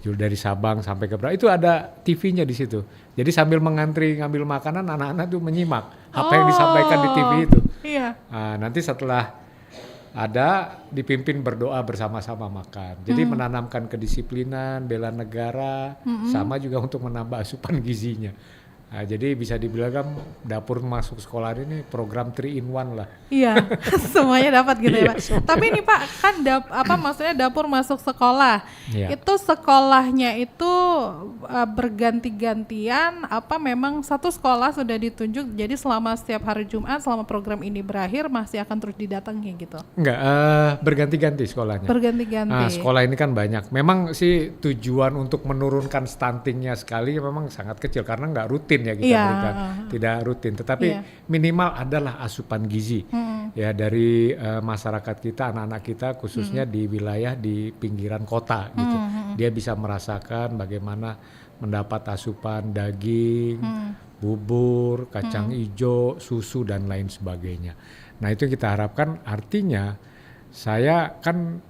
dari Sabang sampai ke berapa, itu ada TV-nya di situ. Jadi sambil mengantri ngambil makanan, anak-anak tuh menyimak apa yang disampaikan di TV itu. Nah, nanti setelah ada dipimpin berdoa bersama-sama makan. Jadi menanamkan kedisiplinan, bela negara, sama juga untuk menambah asupan gizinya. Nah, jadi bisa dibilang dapur masuk sekolah ini program 3 in 1 lah. Iya, semuanya dapat gitu ya Pak. Tapi ini Pak, kan maksudnya dapur masuk sekolah. Itu sekolahnya itu berganti-gantian, apa memang satu sekolah sudah ditunjuk, jadi selama setiap hari Jumat, selama program ini berakhir masih akan terus didatangi gitu? Enggak, berganti-ganti sekolahnya. Berganti-ganti. Nah, sekolah ini kan banyak. Memang sih tujuan untuk menurunkan stuntingnya sekali memang sangat kecil karena nggak rutin ya kita berikan, tidak rutin, tetapi minimal adalah asupan gizi ya dari masyarakat kita, anak-anak kita khususnya di wilayah di pinggiran kota gitu. Dia bisa merasakan bagaimana mendapat asupan daging, bubur, kacang hijau, susu dan lain sebagainya. Nah itu kita harapkan, artinya saya kan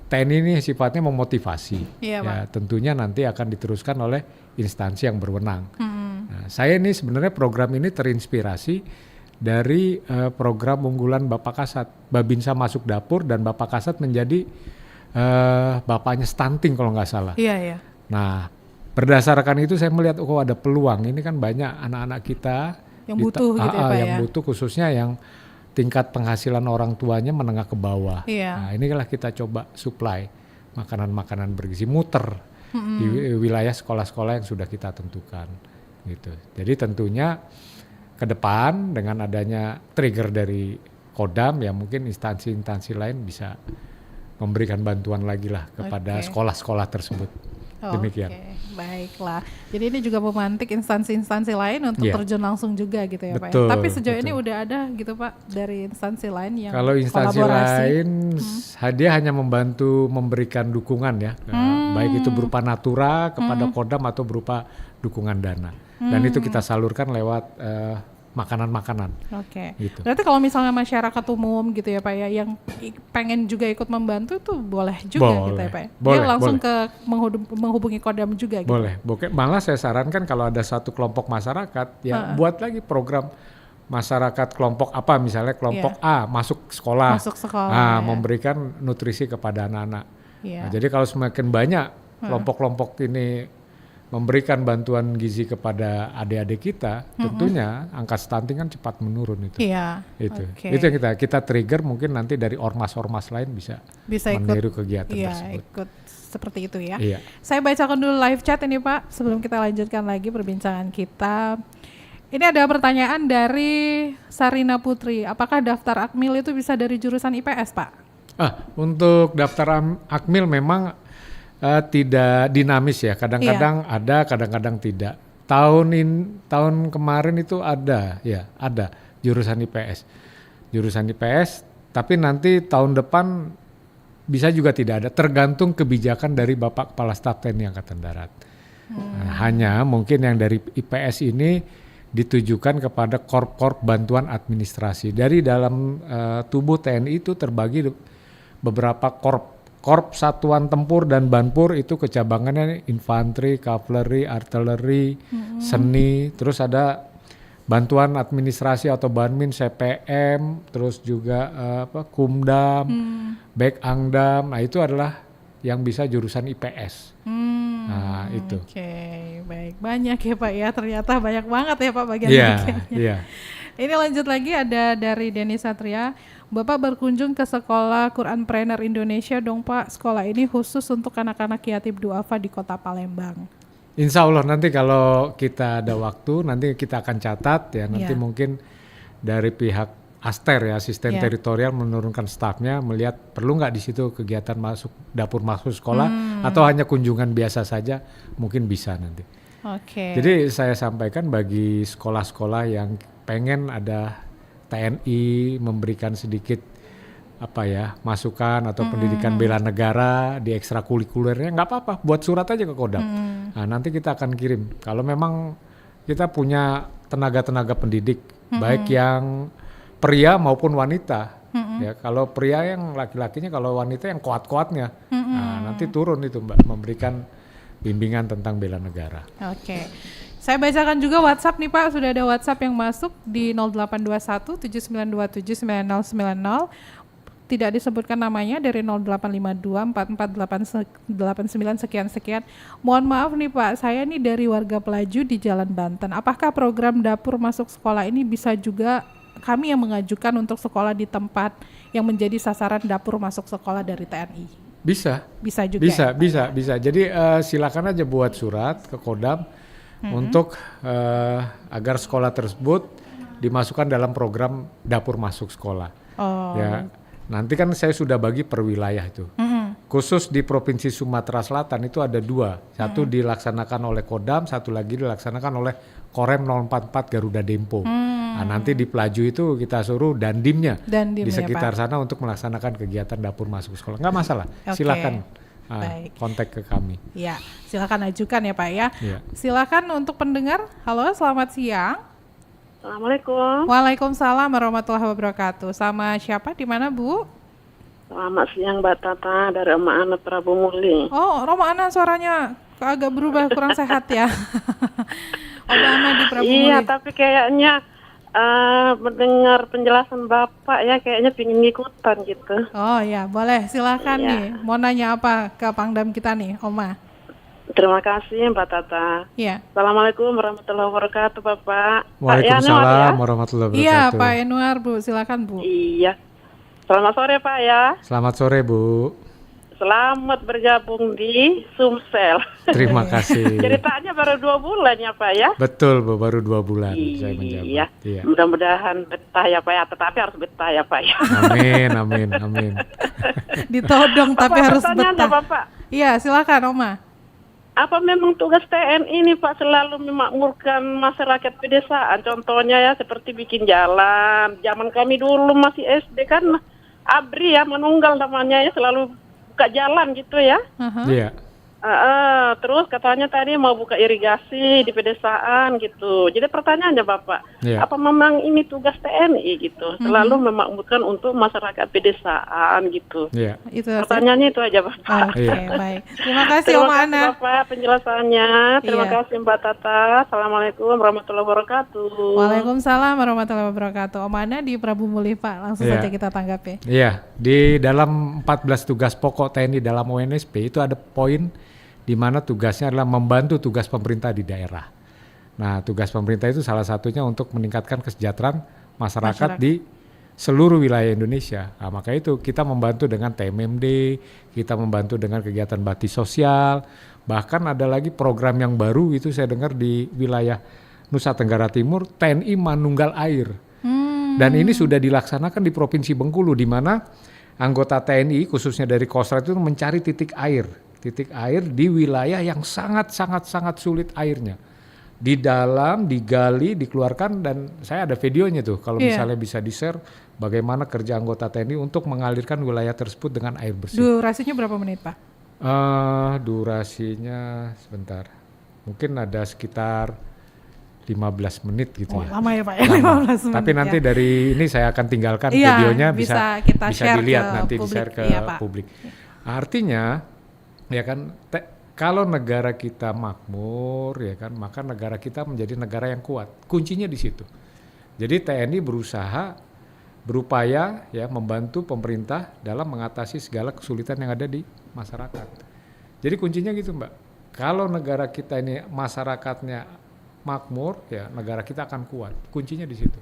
TNI ini sifatnya memotivasi, ya tentunya nanti akan diteruskan oleh instansi yang berwenang. Nah, saya ini sebenarnya program ini terinspirasi dari program unggulan Bapak Kasat. Babinsa masuk dapur dan Bapak Kasat menjadi bapaknya stunting kalau nggak salah. Nah, berdasarkan itu saya melihat ada peluang. Ini kan banyak anak-anak kita yang butuh gitu ya Pak yang butuh, khususnya yang tingkat penghasilan orang tuanya menengah ke bawah. Nah, inilah kita coba supply makanan-makanan bergizi, muter di wilayah sekolah-sekolah yang sudah kita tentukan gitu. Jadi tentunya ke depan dengan adanya trigger dari Kodam ya mungkin instansi-instansi lain bisa memberikan bantuan lagi lah kepada sekolah-sekolah tersebut. Demikian. Baiklah. Jadi ini juga memantik instansi-instansi lain untuk terjun langsung juga gitu ya Pak. Tapi sejauh ini udah ada gitu Pak dari instansi lain yang kalau instansi lain dia hanya membantu memberikan dukungan ya, baik itu berupa natura kepada Kodam atau berupa dukungan dana. Dan itu kita salurkan lewat makanan-makanan. Gitu. Berarti kalau misalnya masyarakat umum gitu ya Pak ya, yang pengen juga ikut membantu itu boleh juga gitu ya Pak. Dia langsung ke menghubungi Kodam juga gitu. Boleh. Malah saya sarankan kalau ada satu kelompok masyarakat ya buat lagi program masyarakat kelompok apa, misalnya kelompok A masuk sekolah. Memberikan nutrisi kepada anak-anak. Nah, jadi kalau semakin banyak kelompok-kelompok ini memberikan bantuan gizi kepada adik-adik kita, tentunya angka stunting kan cepat menurun itu. Itu yang kita trigger, mungkin nanti dari ormas-ormas lain bisa meniru kegiatan tersebut. Ikut seperti itu ya. Saya bacakan dulu live chat ini Pak sebelum kita lanjutkan lagi perbincangan kita. Ini ada pertanyaan dari Sarina Putri. Apakah daftar Akmil itu bisa dari jurusan IPS Pak? Untuk daftar Akmil memang tidak dinamis ya, kadang-kadang ada, kadang-kadang tidak. Tahun kemarin itu ada jurusan IPS, tapi nanti tahun depan bisa juga tidak ada, tergantung kebijakan dari Bapak Kepala Staf TNI Angkatan Darat. Hanya mungkin yang dari IPS ini ditujukan kepada korp-korp bantuan administrasi. Dari dalam tubuh TNI itu terbagi beberapa korp satuan tempur dan banpur, itu kecabangannya infanteri, kavaleri, artileri, seni, terus ada bantuan administrasi atau banmin, CPM, terus juga Kumdam, Backangdam. Nah itu adalah yang bisa jurusan IPS. Nah itu. Baik, banyak ya Pak ya, ternyata banyak banget ya Pak bagian-bagiannya. Ini lanjut lagi, ada dari Denny Satria. Bapak berkunjung ke sekolah Quran Trainer Indonesia dong Pak. Sekolah ini khusus untuk anak-anak yatim duafa di Kota Palembang. Insya Allah nanti kalau kita ada waktu nanti kita akan catat ya. Nanti mungkin dari pihak Aster ya, asisten teritorial menurunkan stafnya melihat perlu nggak di situ kegiatan dapur masuk sekolah atau hanya kunjungan biasa saja, mungkin bisa nanti. Oke. Jadi saya sampaikan bagi sekolah-sekolah yang pengen ada TNI memberikan sedikit masukan atau pendidikan bela negara di ekstrakurikulernya, nggak apa-apa, buat surat aja ke Kodam. Nah, nanti kita akan kirim. Kalau memang kita punya tenaga-tenaga pendidik, baik yang pria maupun wanita. Ya, kalau pria yang laki-lakinya, kalau wanita yang kuat-kuatnya. Nah, nanti turun itu Mbak, memberikan bimbingan tentang bela negara. Oke. Saya bacakan juga WhatsApp nih Pak, sudah ada WhatsApp yang masuk di 0821 7927 9090. Tidak disebutkan namanya, dari 0852 4489 sekian-sekian. Mohon maaf nih Pak, saya nih dari warga Pelaju di Jalan Banten. Apakah program dapur masuk sekolah ini bisa juga kami yang mengajukan untuk sekolah di tempat yang menjadi sasaran dapur masuk sekolah dari TNI? Bisa. Bisa juga. Bisa. Jadi silakan aja buat surat ke Kodam untuk agar sekolah tersebut dimasukkan dalam program dapur masuk sekolah. Ya. Nanti kan saya sudah bagi per wilayah itu. Khusus di Provinsi Sumatera Selatan itu ada 2. Satu dilaksanakan oleh Kodam, satu lagi dilaksanakan oleh Korem 044 Garuda Dempo. Nah, nanti di Pelaju itu kita suruh dandimnya di sekitar sana untuk melaksanakan kegiatan dapur masuk sekolah. Nggak masalah, silakan kontak ke kami. Ya, silakan ajukan ya Pak ya. Ya. Silakan untuk pendengar. Halo, selamat siang. Assalamualaikum. Waalaikumsalam warahmatullahi wabarakatuh. Sama siapa, di mana Bu? Selamat siang Mbak Tata, dari Oma Ana Prabu Muli. Oh, Oma Ana suaranya agak berubah, kurang sehat ya. Oma Ana di Prabu Muli. Iya, tapi kayaknya mendengar penjelasan Bapak ya, kayaknya pingin ngikutan gitu. Oh ya, boleh, silakan nih. Mau nanya apa ke Pangdam kita nih, Oma? Terima kasih Mbak Tata. Iya. Assalamualaikum warahmatullahi wabarakatuh Bapak. Waalaikumsalam warahmatullahi wabarakatuh. Iya Pak Yanuar Bu, silakan Bu. Iya. Selamat sore Pak ya. Selamat sore Bu. Selamat bergabung di Sumsel. Terima kasih. Ceritanya baru 2 bulan ya Pak ya. Betul Bu, baru 2 bulan saya menjabat. Iya. Mudah-mudahan betah ya Pak ya, tetapi harus betah ya Pak ya. Amin. Ditodong tapi harus betah. Bapak. Iya, silakan Oma. Apa memang tugas TNI ini Pak selalu memakmurkan masyarakat pedesaan? Contohnya ya seperti bikin jalan. Zaman kami dulu masih SD kan ABRI ya, menunggal namanya ya, selalu buka jalan gitu ya. Iya. Terus katanya tadi mau buka irigasi di pedesaan gitu. Jadi pertanyaannya Bapak, apa memang ini tugas TNI gitu? Selalu memakmurkan untuk masyarakat pedesaan gitu. Iya. Pertanyaannya itu aja Bapak. Oke, baik. Terima kasih Oma Ana. Bapak penjelasannya. Terima kasih Mbak Tata. Assalamualaikum warahmatullahi wabarakatuh. Waalaikumsalam warahmatullahi wabarakatuh. Oma Ana di Prabu Muli Pak, langsung saja kita tanggapi. Iya, di dalam 14 tugas pokok TNI dalam ONSP itu ada poin di mana tugasnya adalah membantu tugas pemerintah di daerah. Nah, tugas pemerintah itu salah satunya untuk meningkatkan kesejahteraan masyarakat di seluruh wilayah Indonesia. Nah, maka itu kita membantu dengan TMMD, kita membantu dengan kegiatan bakti sosial, bahkan ada lagi program yang baru itu saya dengar di wilayah Nusa Tenggara Timur, TNI Manunggal Air. Dan ini sudah dilaksanakan di Provinsi Bengkulu, di mana anggota TNI khususnya dari Kostrad itu mencari titik air di wilayah yang sangat sulit airnya. Di dalam, digali, dikeluarkan, dan saya ada videonya tuh kalau misalnya bisa di-share bagaimana kerja anggota TNI untuk mengalirkan wilayah tersebut dengan air bersih. Durasinya berapa menit Pak? Durasinya sebentar, mungkin ada sekitar 15 menit gitu ya. Lama ya Pak ya, 15 menit. Tapi nanti dari ini saya akan tinggalkan videonya, bisa dilihat nanti, di-share ke publik. Artinya ya kan, kalau negara kita makmur ya kan, maka negara kita menjadi negara yang kuat. Kuncinya di situ. Jadi TNI berupaya ya membantu pemerintah dalam mengatasi segala kesulitan yang ada di masyarakat. Jadi kuncinya gitu Mbak. Kalau negara kita ini masyarakatnya makmur, ya negara kita akan kuat. Kuncinya di situ.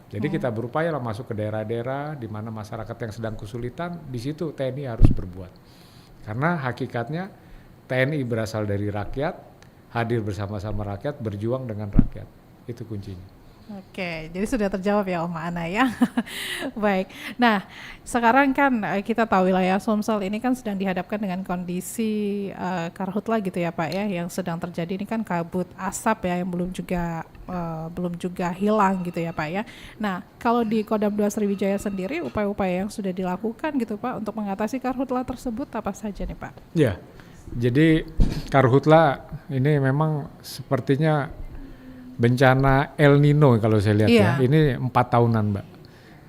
Jadi kita berupaya lah masuk ke daerah-daerah di mana masyarakat yang sedang kesulitan, di situ TNI harus berbuat. Karena hakikatnya TNI berasal dari rakyat, hadir bersama-sama rakyat, berjuang dengan rakyat. Itu kuncinya. Oke, jadi sudah terjawab ya Oma Ana ya. Baik. Nah, sekarang kan kita tahu wilayah Sumsel ini kan sedang dihadapkan dengan kondisi karhutla gitu ya Pak ya, yang sedang terjadi ini kan kabut asap ya yang belum juga hilang gitu ya Pak ya. Nah, kalau di Kodam 2 Sriwijaya sendiri upaya-upaya yang sudah dilakukan gitu Pak untuk mengatasi karhutla tersebut apa saja nih Pak? Ya. Jadi karhutla ini memang sepertinya bencana El Nino kalau saya lihat ya. Ini 4 tahunan Mbak.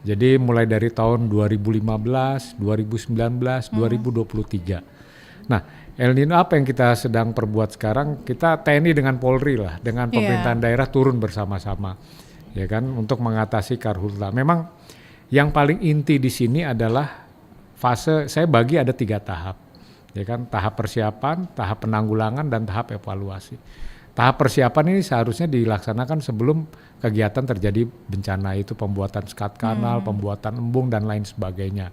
Jadi mulai dari tahun 2015, 2019, 2023. Nah, El Nino apa yang kita sedang perbuat sekarang? Kita TNI dengan Polri lah, dengan pemerintahan daerah turun bersama-sama, ya kan, untuk mengatasi karhutla. Memang yang paling inti di sini adalah fase, saya bagi ada 3 tahap, ya kan, tahap persiapan, tahap penanggulangan, dan tahap evaluasi. Tahap persiapan ini seharusnya dilaksanakan sebelum kegiatan terjadi bencana, itu pembuatan skat kanal, pembuatan embung dan lain sebagainya.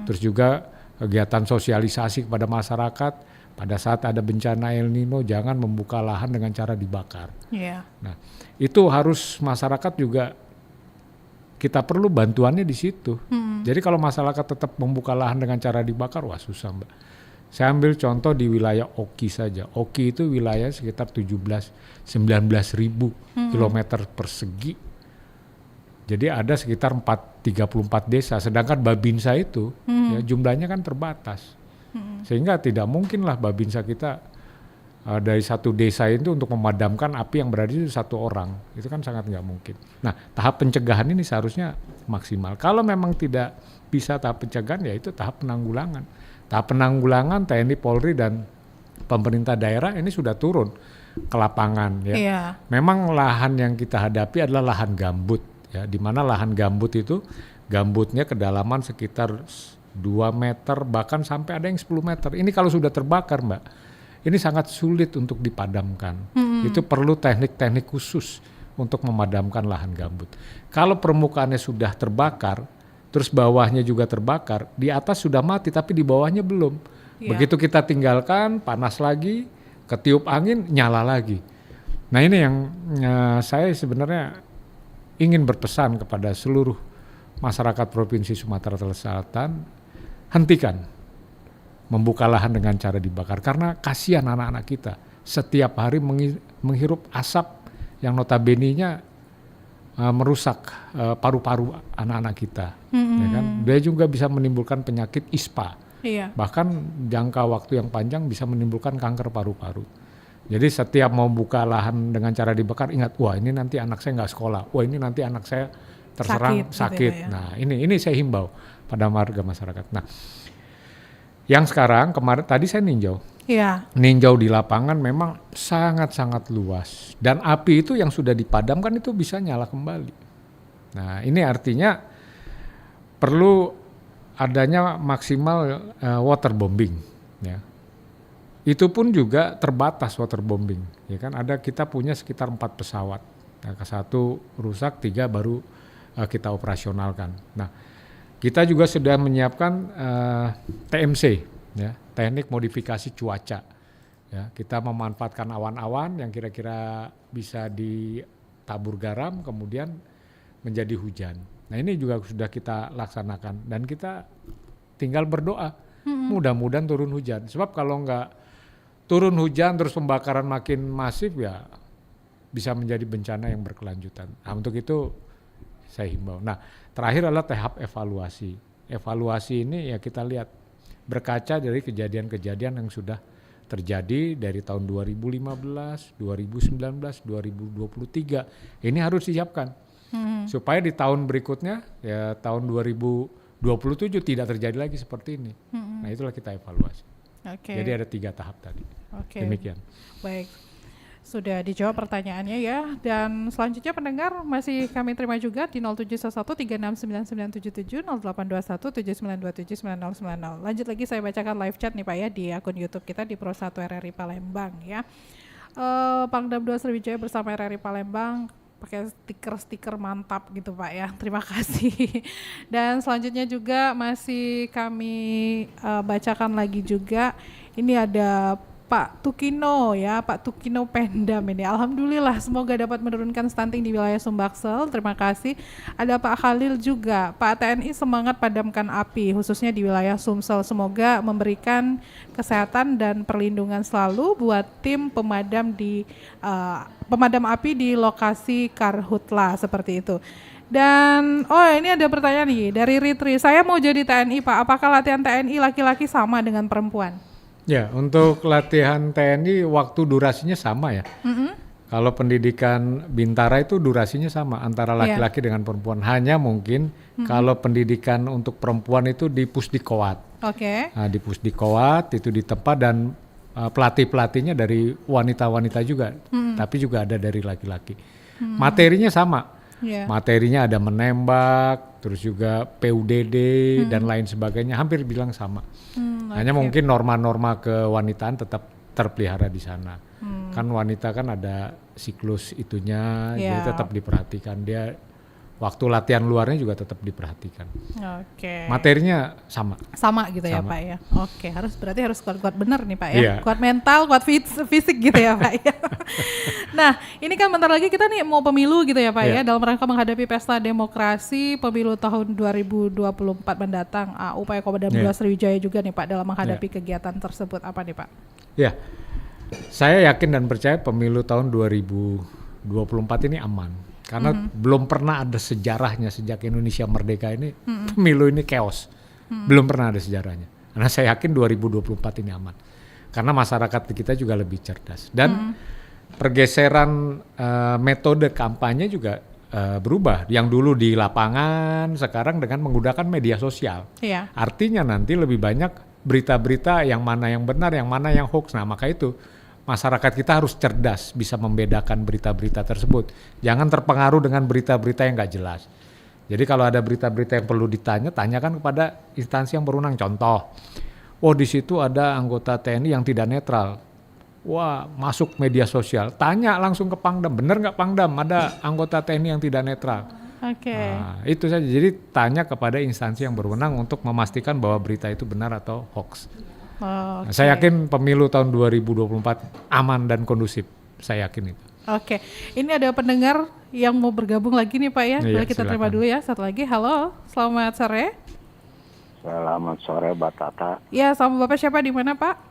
Terus juga kegiatan sosialisasi kepada masyarakat pada saat ada bencana El Nino jangan membuka lahan dengan cara dibakar. Nah, itu harus masyarakat juga kita perlu bantuannya di situ. Jadi kalau masyarakat tetap membuka lahan dengan cara dibakar, wah susah Mbak. Saya ambil contoh di wilayah Oki saja. Oki itu wilayah sekitar 19 ribu kilometer persegi. Jadi ada sekitar 34 desa. Sedangkan Babinsa itu ya, jumlahnya kan terbatas. Sehingga tidak mungkinlah Babinsa kita dari satu desa itu untuk memadamkan api yang berada di 1 orang. Itu kan sangat nggak mungkin. Nah, tahap pencegahan ini seharusnya maksimal. Kalau memang tidak bisa tahap pencegahan, ya itu tahap penanggulangan. Tahap penanggulangan TNI, Polri, dan pemerintah daerah ini sudah turun ke lapangan ya. Memang lahan yang kita hadapi adalah lahan gambut ya, di mana lahan gambut itu gambutnya kedalaman sekitar 2 meter bahkan sampai ada yang 10 meter. Ini kalau sudah terbakar Mbak, ini sangat sulit untuk dipadamkan. Itu perlu teknik-teknik khusus untuk memadamkan lahan gambut. Kalau permukaannya sudah terbakar, terus bawahnya juga terbakar, di atas sudah mati tapi di bawahnya belum. Begitu kita tinggalkan, panas lagi, ketiup angin, nyala lagi. Nah ini yang saya sebenarnya ingin berpesan kepada seluruh masyarakat Provinsi Sumatera Selatan, hentikan membuka lahan dengan cara dibakar, karena kasihan anak-anak kita setiap hari menghirup asap yang notabene-nya merusak paru-paru anak-anak kita, ya kan? Dia juga bisa menimbulkan penyakit ISPA, bahkan jangka waktu yang panjang bisa menimbulkan kanker paru-paru. Jadi setiap mau buka lahan dengan cara dibakar, ingat, wah ini nanti anak saya nggak sekolah, wah ini nanti anak saya terserang sakit. Gitu ya. Nah ini saya himbau pada warga masyarakat. Nah yang sekarang kemarin tadi saya ninjau di lapangan memang sangat-sangat luas, dan api itu yang sudah dipadamkan itu bisa nyala kembali. Nah ini artinya perlu adanya maksimal waterbombing ya. Itu pun juga terbatas waterbombing ya kan, kita punya sekitar 4 pesawat. Nah, satu rusak, 3 baru kita operasionalkan. Nah kita juga sudah menyiapkan TMC ya, teknik modifikasi cuaca. Ya, kita memanfaatkan awan-awan yang kira-kira bisa ditabur garam kemudian menjadi hujan. Nah ini juga sudah kita laksanakan dan kita tinggal berdoa mudah-mudahan turun hujan. Sebab kalau nggak turun hujan terus pembakaran makin masif ya bisa menjadi bencana yang berkelanjutan. Nah untuk itu saya himbau. Nah terakhir adalah tahap evaluasi. Evaluasi ini ya kita lihat berkaca dari kejadian-kejadian yang sudah terjadi dari tahun 2015, 2019, 2023. Ini harus disiapkan supaya di tahun berikutnya ya tahun 2027 tidak terjadi lagi seperti ini. Nah itulah kita evaluasi. Jadi ada 3 tahap tadi. Demikian. Baik. Sudah dijawab pertanyaannya ya, dan selanjutnya pendengar masih kami terima juga di 0711369977, 082179279090. Lanjut lagi saya bacakan live chat nih Pak ya di akun YouTube kita di Pro 1 RRI Palembang ya. Pangdam 2 Sriwijaya bersama RRI Palembang pakai stiker mantap gitu Pak ya, terima kasih. Dan selanjutnya juga masih kami bacakan lagi juga, ini ada Pak Tukino ya, Pak Tukino Pendam ini. Alhamdulillah semoga dapat menurunkan stunting di wilayah Sumbaksel. Terima kasih. Ada Pak Khalil juga, Pak TNI semangat padamkan api khususnya di wilayah Sumsel. Semoga memberikan kesehatan dan perlindungan selalu buat tim pemadam pemadam api di lokasi Karhutla seperti itu. Dan ini ada pertanyaan nih dari Ritri. Saya mau jadi TNI Pak, apakah latihan TNI laki-laki sama dengan perempuan? Ya, untuk latihan TNI waktu durasinya sama ya. Kalau pendidikan Bintara itu durasinya sama antara laki-laki dengan perempuan. Hanya mungkin kalau pendidikan untuk perempuan itu di Pusdikowat. Oke. Nah, di Pusdikowat itu di tempat dan pelatih-pelatihnya dari wanita-wanita juga, tapi juga ada dari laki-laki. Materinya sama. Materinya ada menembak, terus juga PUDD dan lain sebagainya, hampir bilang sama. Hanya mungkin norma-norma kewanitaan tetap terpelihara di sana. Kan wanita kan ada siklus itunya, jadi tetap diperhatikan. Dia waktu latihan luarnya juga tetap diperhatikan. Materinya sama. Sama gitu ya Pak ya. Oke, berarti harus kuat-kuat benar nih Pak ya. Kuat mental, kuat fisik gitu ya Pak ya. Nah, ini kan bentar lagi kita nih mau pemilu gitu ya Pak ya. Dalam rangka menghadapi pesta demokrasi pemilu tahun 2024 mendatang. Upaya Kodam 2 Sriwijaya juga nih Pak dalam menghadapi kegiatan tersebut apa nih Pak? Ya, saya yakin dan percaya pemilu tahun 2024 ini aman. Karena belum pernah ada sejarahnya sejak Indonesia merdeka ini, pemilu ini chaos. Belum pernah ada sejarahnya. Karena saya yakin 2024 ini aman. Karena masyarakat kita juga lebih cerdas. Dan pergeseran metode kampanye juga berubah. Yang dulu di lapangan, sekarang dengan menggunakan media sosial. Artinya nanti lebih banyak berita-berita yang mana yang benar, yang mana yang hoax. Nah, maka itu masyarakat kita harus cerdas bisa membedakan berita-berita tersebut. Jangan terpengaruh dengan berita-berita yang nggak jelas. Jadi kalau ada berita-berita yang perlu ditanya, tanyakan kepada instansi yang berwenang. Contoh, di situ ada anggota TNI yang tidak netral. Wah, masuk media sosial. Tanya langsung ke Pangdam, benar nggak Pangdam ada anggota TNI yang tidak netral? Nah, itu saja. Jadi tanya kepada instansi yang berwenang untuk memastikan bahwa berita itu benar atau hoax. Nah, saya yakin pemilu tahun 2024 aman dan kondusif. Saya yakin itu. Oke, ini ada pendengar yang mau bergabung lagi nih Pak ya. Boleh kita terima dulu ya. Satu lagi, halo, selamat sore. Selamat sore Mbak Tata. Ya, sama Bapak siapa di mana Pak?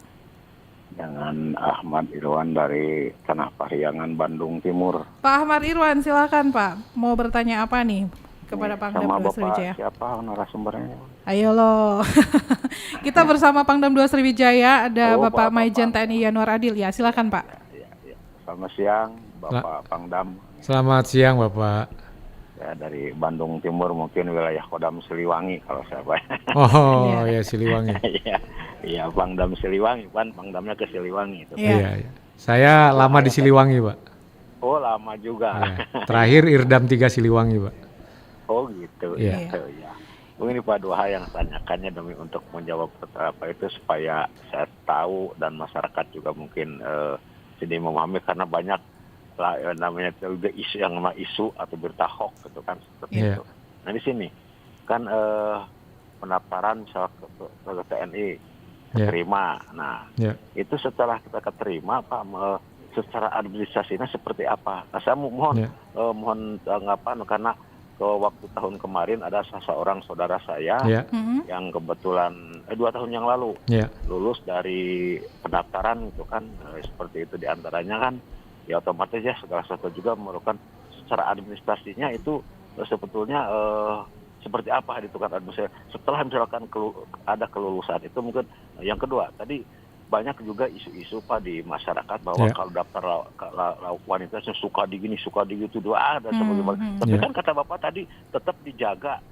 Dengan Ahmad Irwan dari Tanah Pahyangan, Bandung Timur. Pak Ahmad Irwan, silakan Pak. Mau bertanya apa nih kepada Pangdam 2 Sriwijaya? Siapa narasumbernya? Ayo loh. Kita bersama Pangdam 2 Sriwijaya ada Bapak Maijen TNI Yanuar Adil. Ya, silakan Pak. Selamat siang Bapak Pangdam. Selamat siang Bapak. Ya, dari Bandung Timur, mungkin wilayah Kodam Siliwangi kalau saya Pak. Ya Siliwangi. Iya, Pangdam Siliwangi, Pangdamnya ke Siliwangi itu. Iya. Saya lama di Siliwangi, Pak. Oh, lama juga. Terakhir Irdam 3 Siliwangi, Pak. Oh, gitu. Ya. Mungkin ini Pak, dua hal yang tanyakannya demi untuk menjawab apa itu supaya saya tahu dan masyarakat juga mungkin jadi memahami, karena banyak lah namanya juga isu yang nama isu atau berita hoax gitu kan seperti itu. Nah di sini kan pendaftaran misalnya ke TNI keterima. Nah itu setelah kita keterima Pak, secara administrasinya seperti apa? Nah, saya mohon tanggapan karena waktu tahun kemarin ada seorang saudara saya yang kebetulan 2 tahun yang lalu lulus dari pendaftaran itu kan seperti itu, diantaranya kan ya otomatis ya segala sesuatu juga memerlukan secara administrasinya itu sebetulnya seperti apa itu kan administrasi setelah misalkan ada kelulusan itu. Mungkin yang kedua tadi banyak juga isu-isu Pak di masyarakat bahwa kalau daftar wanita suka di gini, suka di gitu doa dan sebagainya. Tapi kan kata Bapak tadi tetap dijaga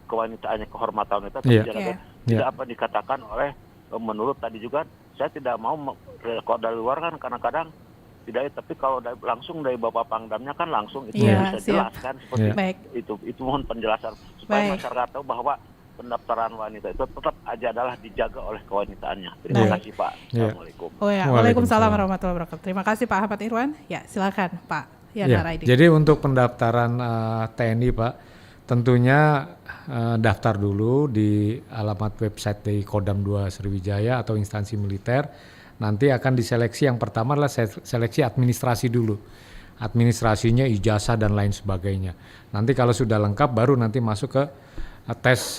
kewanitaannya, kehormatan wanita tetap dijaga. Tidak apa dikatakan oleh menurut tadi juga saya tidak mau kalau dari luar kan kadang-kadang tidak, tapi kalau langsung dari Bapak Pangdamnya kan langsung itu bisa jelaskan seperti itu. Mohon penjelasan supaya masyarakat tahu bahwa pendaftaran wanita itu tetap aja adalah dijaga oleh kewanitaannya. Terima kasih Pak. Assalamualaikum. Waalaikumsalam warahmatullahi wabarakatuh. Terima kasih Pak Ahmad Irwan. Ya silakan Pak Yanuar Adil. Jadi untuk pendaftaran TNI Pak, tentunya daftar dulu di alamat website dari Kodam 2 Sriwijaya atau instansi militer. nanti akan diseleksi. Yang pertama adalah seleksi administrasi dulu. Administrasinya, ijazah dan lain sebagainya. Nanti kalau sudah lengkap baru nanti masuk ke tes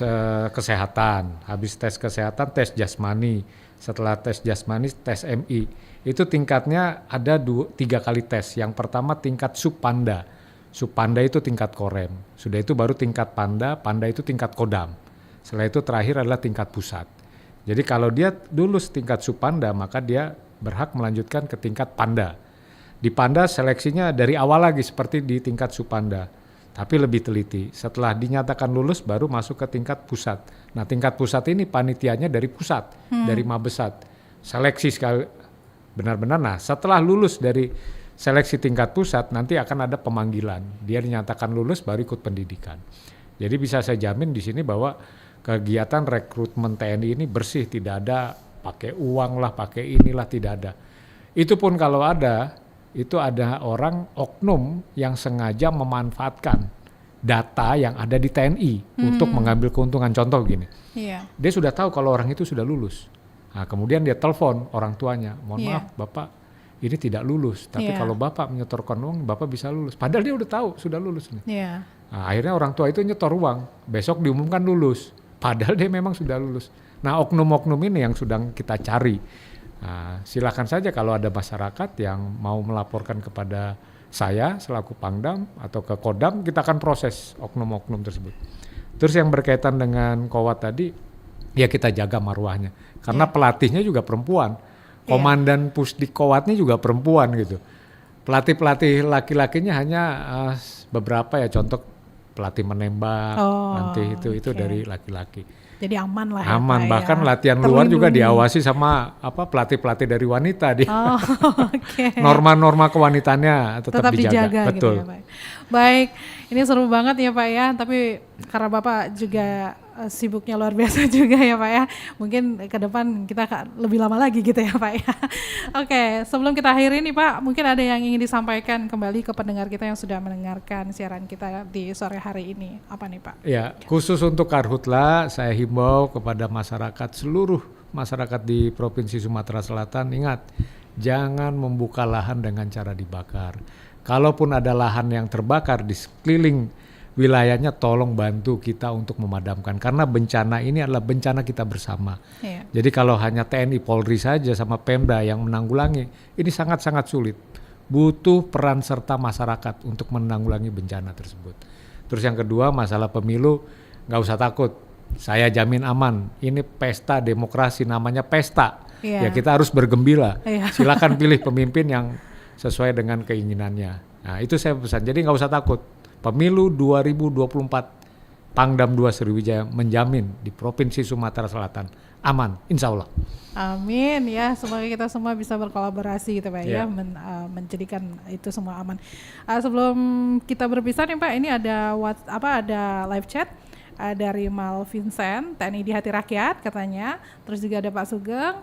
kesehatan. Habis tes kesehatan, tes jasmani. Setelah tes jasmani, tes MI. Itu tingkatnya ada 3 kali tes. Yang pertama tingkat subpanda. Subpanda itu tingkat korem. Sudah itu baru tingkat panda, panda itu tingkat kodam. Setelah itu terakhir adalah tingkat pusat. Jadi kalau dia lulus tingkat subpanda, maka dia berhak melanjutkan ke tingkat panda. Di panda seleksinya dari awal lagi seperti di tingkat subpanda, tapi lebih teliti. Setelah dinyatakan lulus baru masuk ke tingkat pusat. Nah, tingkat pusat ini panitianya dari pusat, dari Mabesat. Seleksi sekali benar-benar. Nah, setelah lulus dari seleksi tingkat pusat nanti akan ada pemanggilan. Dia dinyatakan lulus baru ikut pendidikan. Jadi bisa saya jamin di sini bahwa kegiatan rekrutmen TNI ini bersih, tidak ada pakai uang lah, pakai inilah, tidak ada. Itu pun kalau ada, itu ada orang oknum yang sengaja memanfaatkan data yang ada di TNI untuk mengambil keuntungan. Contoh gini, dia sudah tahu kalau orang itu sudah lulus. Nah, kemudian dia telepon orang tuanya, mohon maaf Bapak, ini tidak lulus, tapi kalau Bapak menyetorkan uang, Bapak bisa lulus. Padahal dia udah tahu sudah lulus nih. Nah, akhirnya orang tua itu nyetor uang, besok diumumkan lulus. Padahal dia memang sudah lulus. Nah, oknum-oknum ini yang sedang kita cari. Nah, silakan saja kalau ada masyarakat yang mau melaporkan kepada saya selaku Pangdam atau ke Kodam, kita akan proses oknum-oknum tersebut. Terus yang berkaitan dengan Kowat tadi, ya kita jaga marwahnya. Karena pelatihnya juga perempuan. Komandan Pusdik Kowatnya juga perempuan gitu. Pelatih-pelatih laki-lakinya hanya beberapa ya, contoh pelatih menembak, nanti itu dari laki-laki. Jadi aman lah. Aman, bahkan latihan luar juga diawasi sama pelatih-pelatih dari wanita. Norma-norma kewanitaannya tetap dijaga. Betul. Gitu ya, Baik, ini seru banget ya Pak ya. Tapi karena Bapak juga sibuknya luar biasa juga ya Pak ya. Mungkin ke depan kita lebih lama lagi gitu ya Pak ya. Oke, sebelum kita akhiri nih Pak, mungkin ada yang ingin disampaikan kembali ke pendengar kita yang sudah mendengarkan siaran kita di sore hari ini. Apa nih Pak? Ya, khusus untuk Karhutla, saya himbau kepada masyarakat, seluruh masyarakat di Provinsi Sumatera Selatan, ingat, jangan membuka lahan dengan cara dibakar. Kalaupun ada lahan yang terbakar di sekeliling wilayahnya, tolong bantu kita untuk memadamkan. Karena bencana ini adalah bencana kita bersama. Jadi kalau hanya TNI Polri saja sama Pemda yang menanggulangi, ini sangat-sangat sulit. Butuh peran serta masyarakat untuk menanggulangi bencana tersebut. Terus yang kedua, masalah pemilu, nggak usah takut. Saya jamin aman. Ini pesta demokrasi, namanya pesta. Ya kita harus bergembira. Silakan pilih pemimpin yang sesuai dengan keinginannya. Nah, itu saya pesan. Jadi nggak usah takut. Pemilu 2024 Pangdam 2 Sriwijaya menjamin di Provinsi Sumatera Selatan aman, insya Allah. Amin ya, semoga kita semua bisa berkolaborasi gitu Pak ya, menjadikan itu semua aman. Sebelum kita berpisah nih Pak, ini ada ada live chat dari Mal Vincent, TNI di Hati Rakyat katanya. Terus juga ada Pak Sugeng.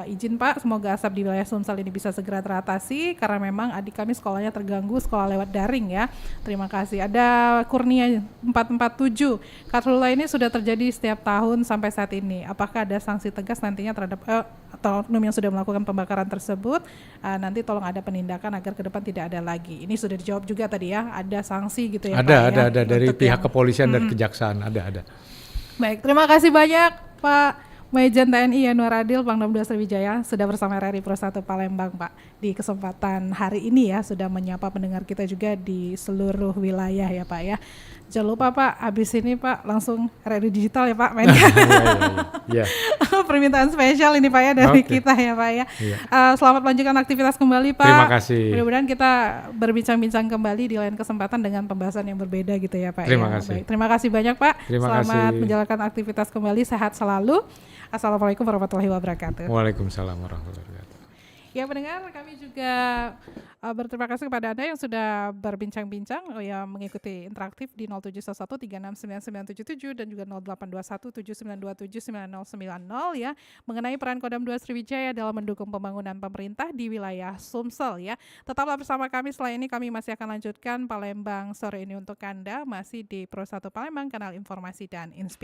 Izin Pak, semoga asap di wilayah Sumsel ini bisa segera teratasi karena memang adik kami sekolahnya terganggu, sekolah lewat daring ya. Terima kasih. Ada Kurnia 447. Karhutla ini sudah terjadi setiap tahun sampai saat ini. Apakah ada sanksi tegas nantinya terhadap atau oknum yang sudah melakukan pembakaran tersebut? Nanti tolong ada penindakan agar ke depan tidak ada lagi. Ini sudah dijawab juga tadi ya, ada sanksi gitu ya Pak. Ada dari pihak kepolisian dan kejaksaan, ada. Baik, terima kasih banyak Pak Majen TNI Yanuar Adil, Pangdam 2 Sriwijaya, sudah bersama RRI Pro 1 Palembang Pak. Di kesempatan hari ini ya, sudah menyapa pendengar kita juga di seluruh wilayah ya Pak ya. Jangan lupa Pak, habis ini Pak langsung RRI Digital ya Pak mainnya. Iya. Permintaan spesial ini Pak ya dari kita ya Pak ya. Selamat melanjutkan aktivitas kembali Pak. Terima kasih. Mudah-mudahan kita berbincang-bincang kembali di lain kesempatan dengan pembahasan yang berbeda gitu ya Pak. Terima kasih. Baik, terima kasih banyak Pak. Selamat kasih. menjalankan aktivitas kembali, sehat selalu. Assalamualaikum warahmatullahi wabarakatuh. Waalaikumsalam warahmatullahi wabarakatuh. Ya pendengar, kami juga berterima kasih kepada Anda yang sudah berbincang-bincang yang mengikuti interaktif di 0711369977 dan juga 082179279090 ya, mengenai peran Kodam 2 Sriwijaya dalam mendukung pembangunan pemerintah di wilayah Sumsel ya. Tetaplah bersama kami, setelah ini kami masih akan lanjutkan Palembang sore ini untuk Anda, masih di Pro 1 Palembang, kanal informasi dan inspirasi.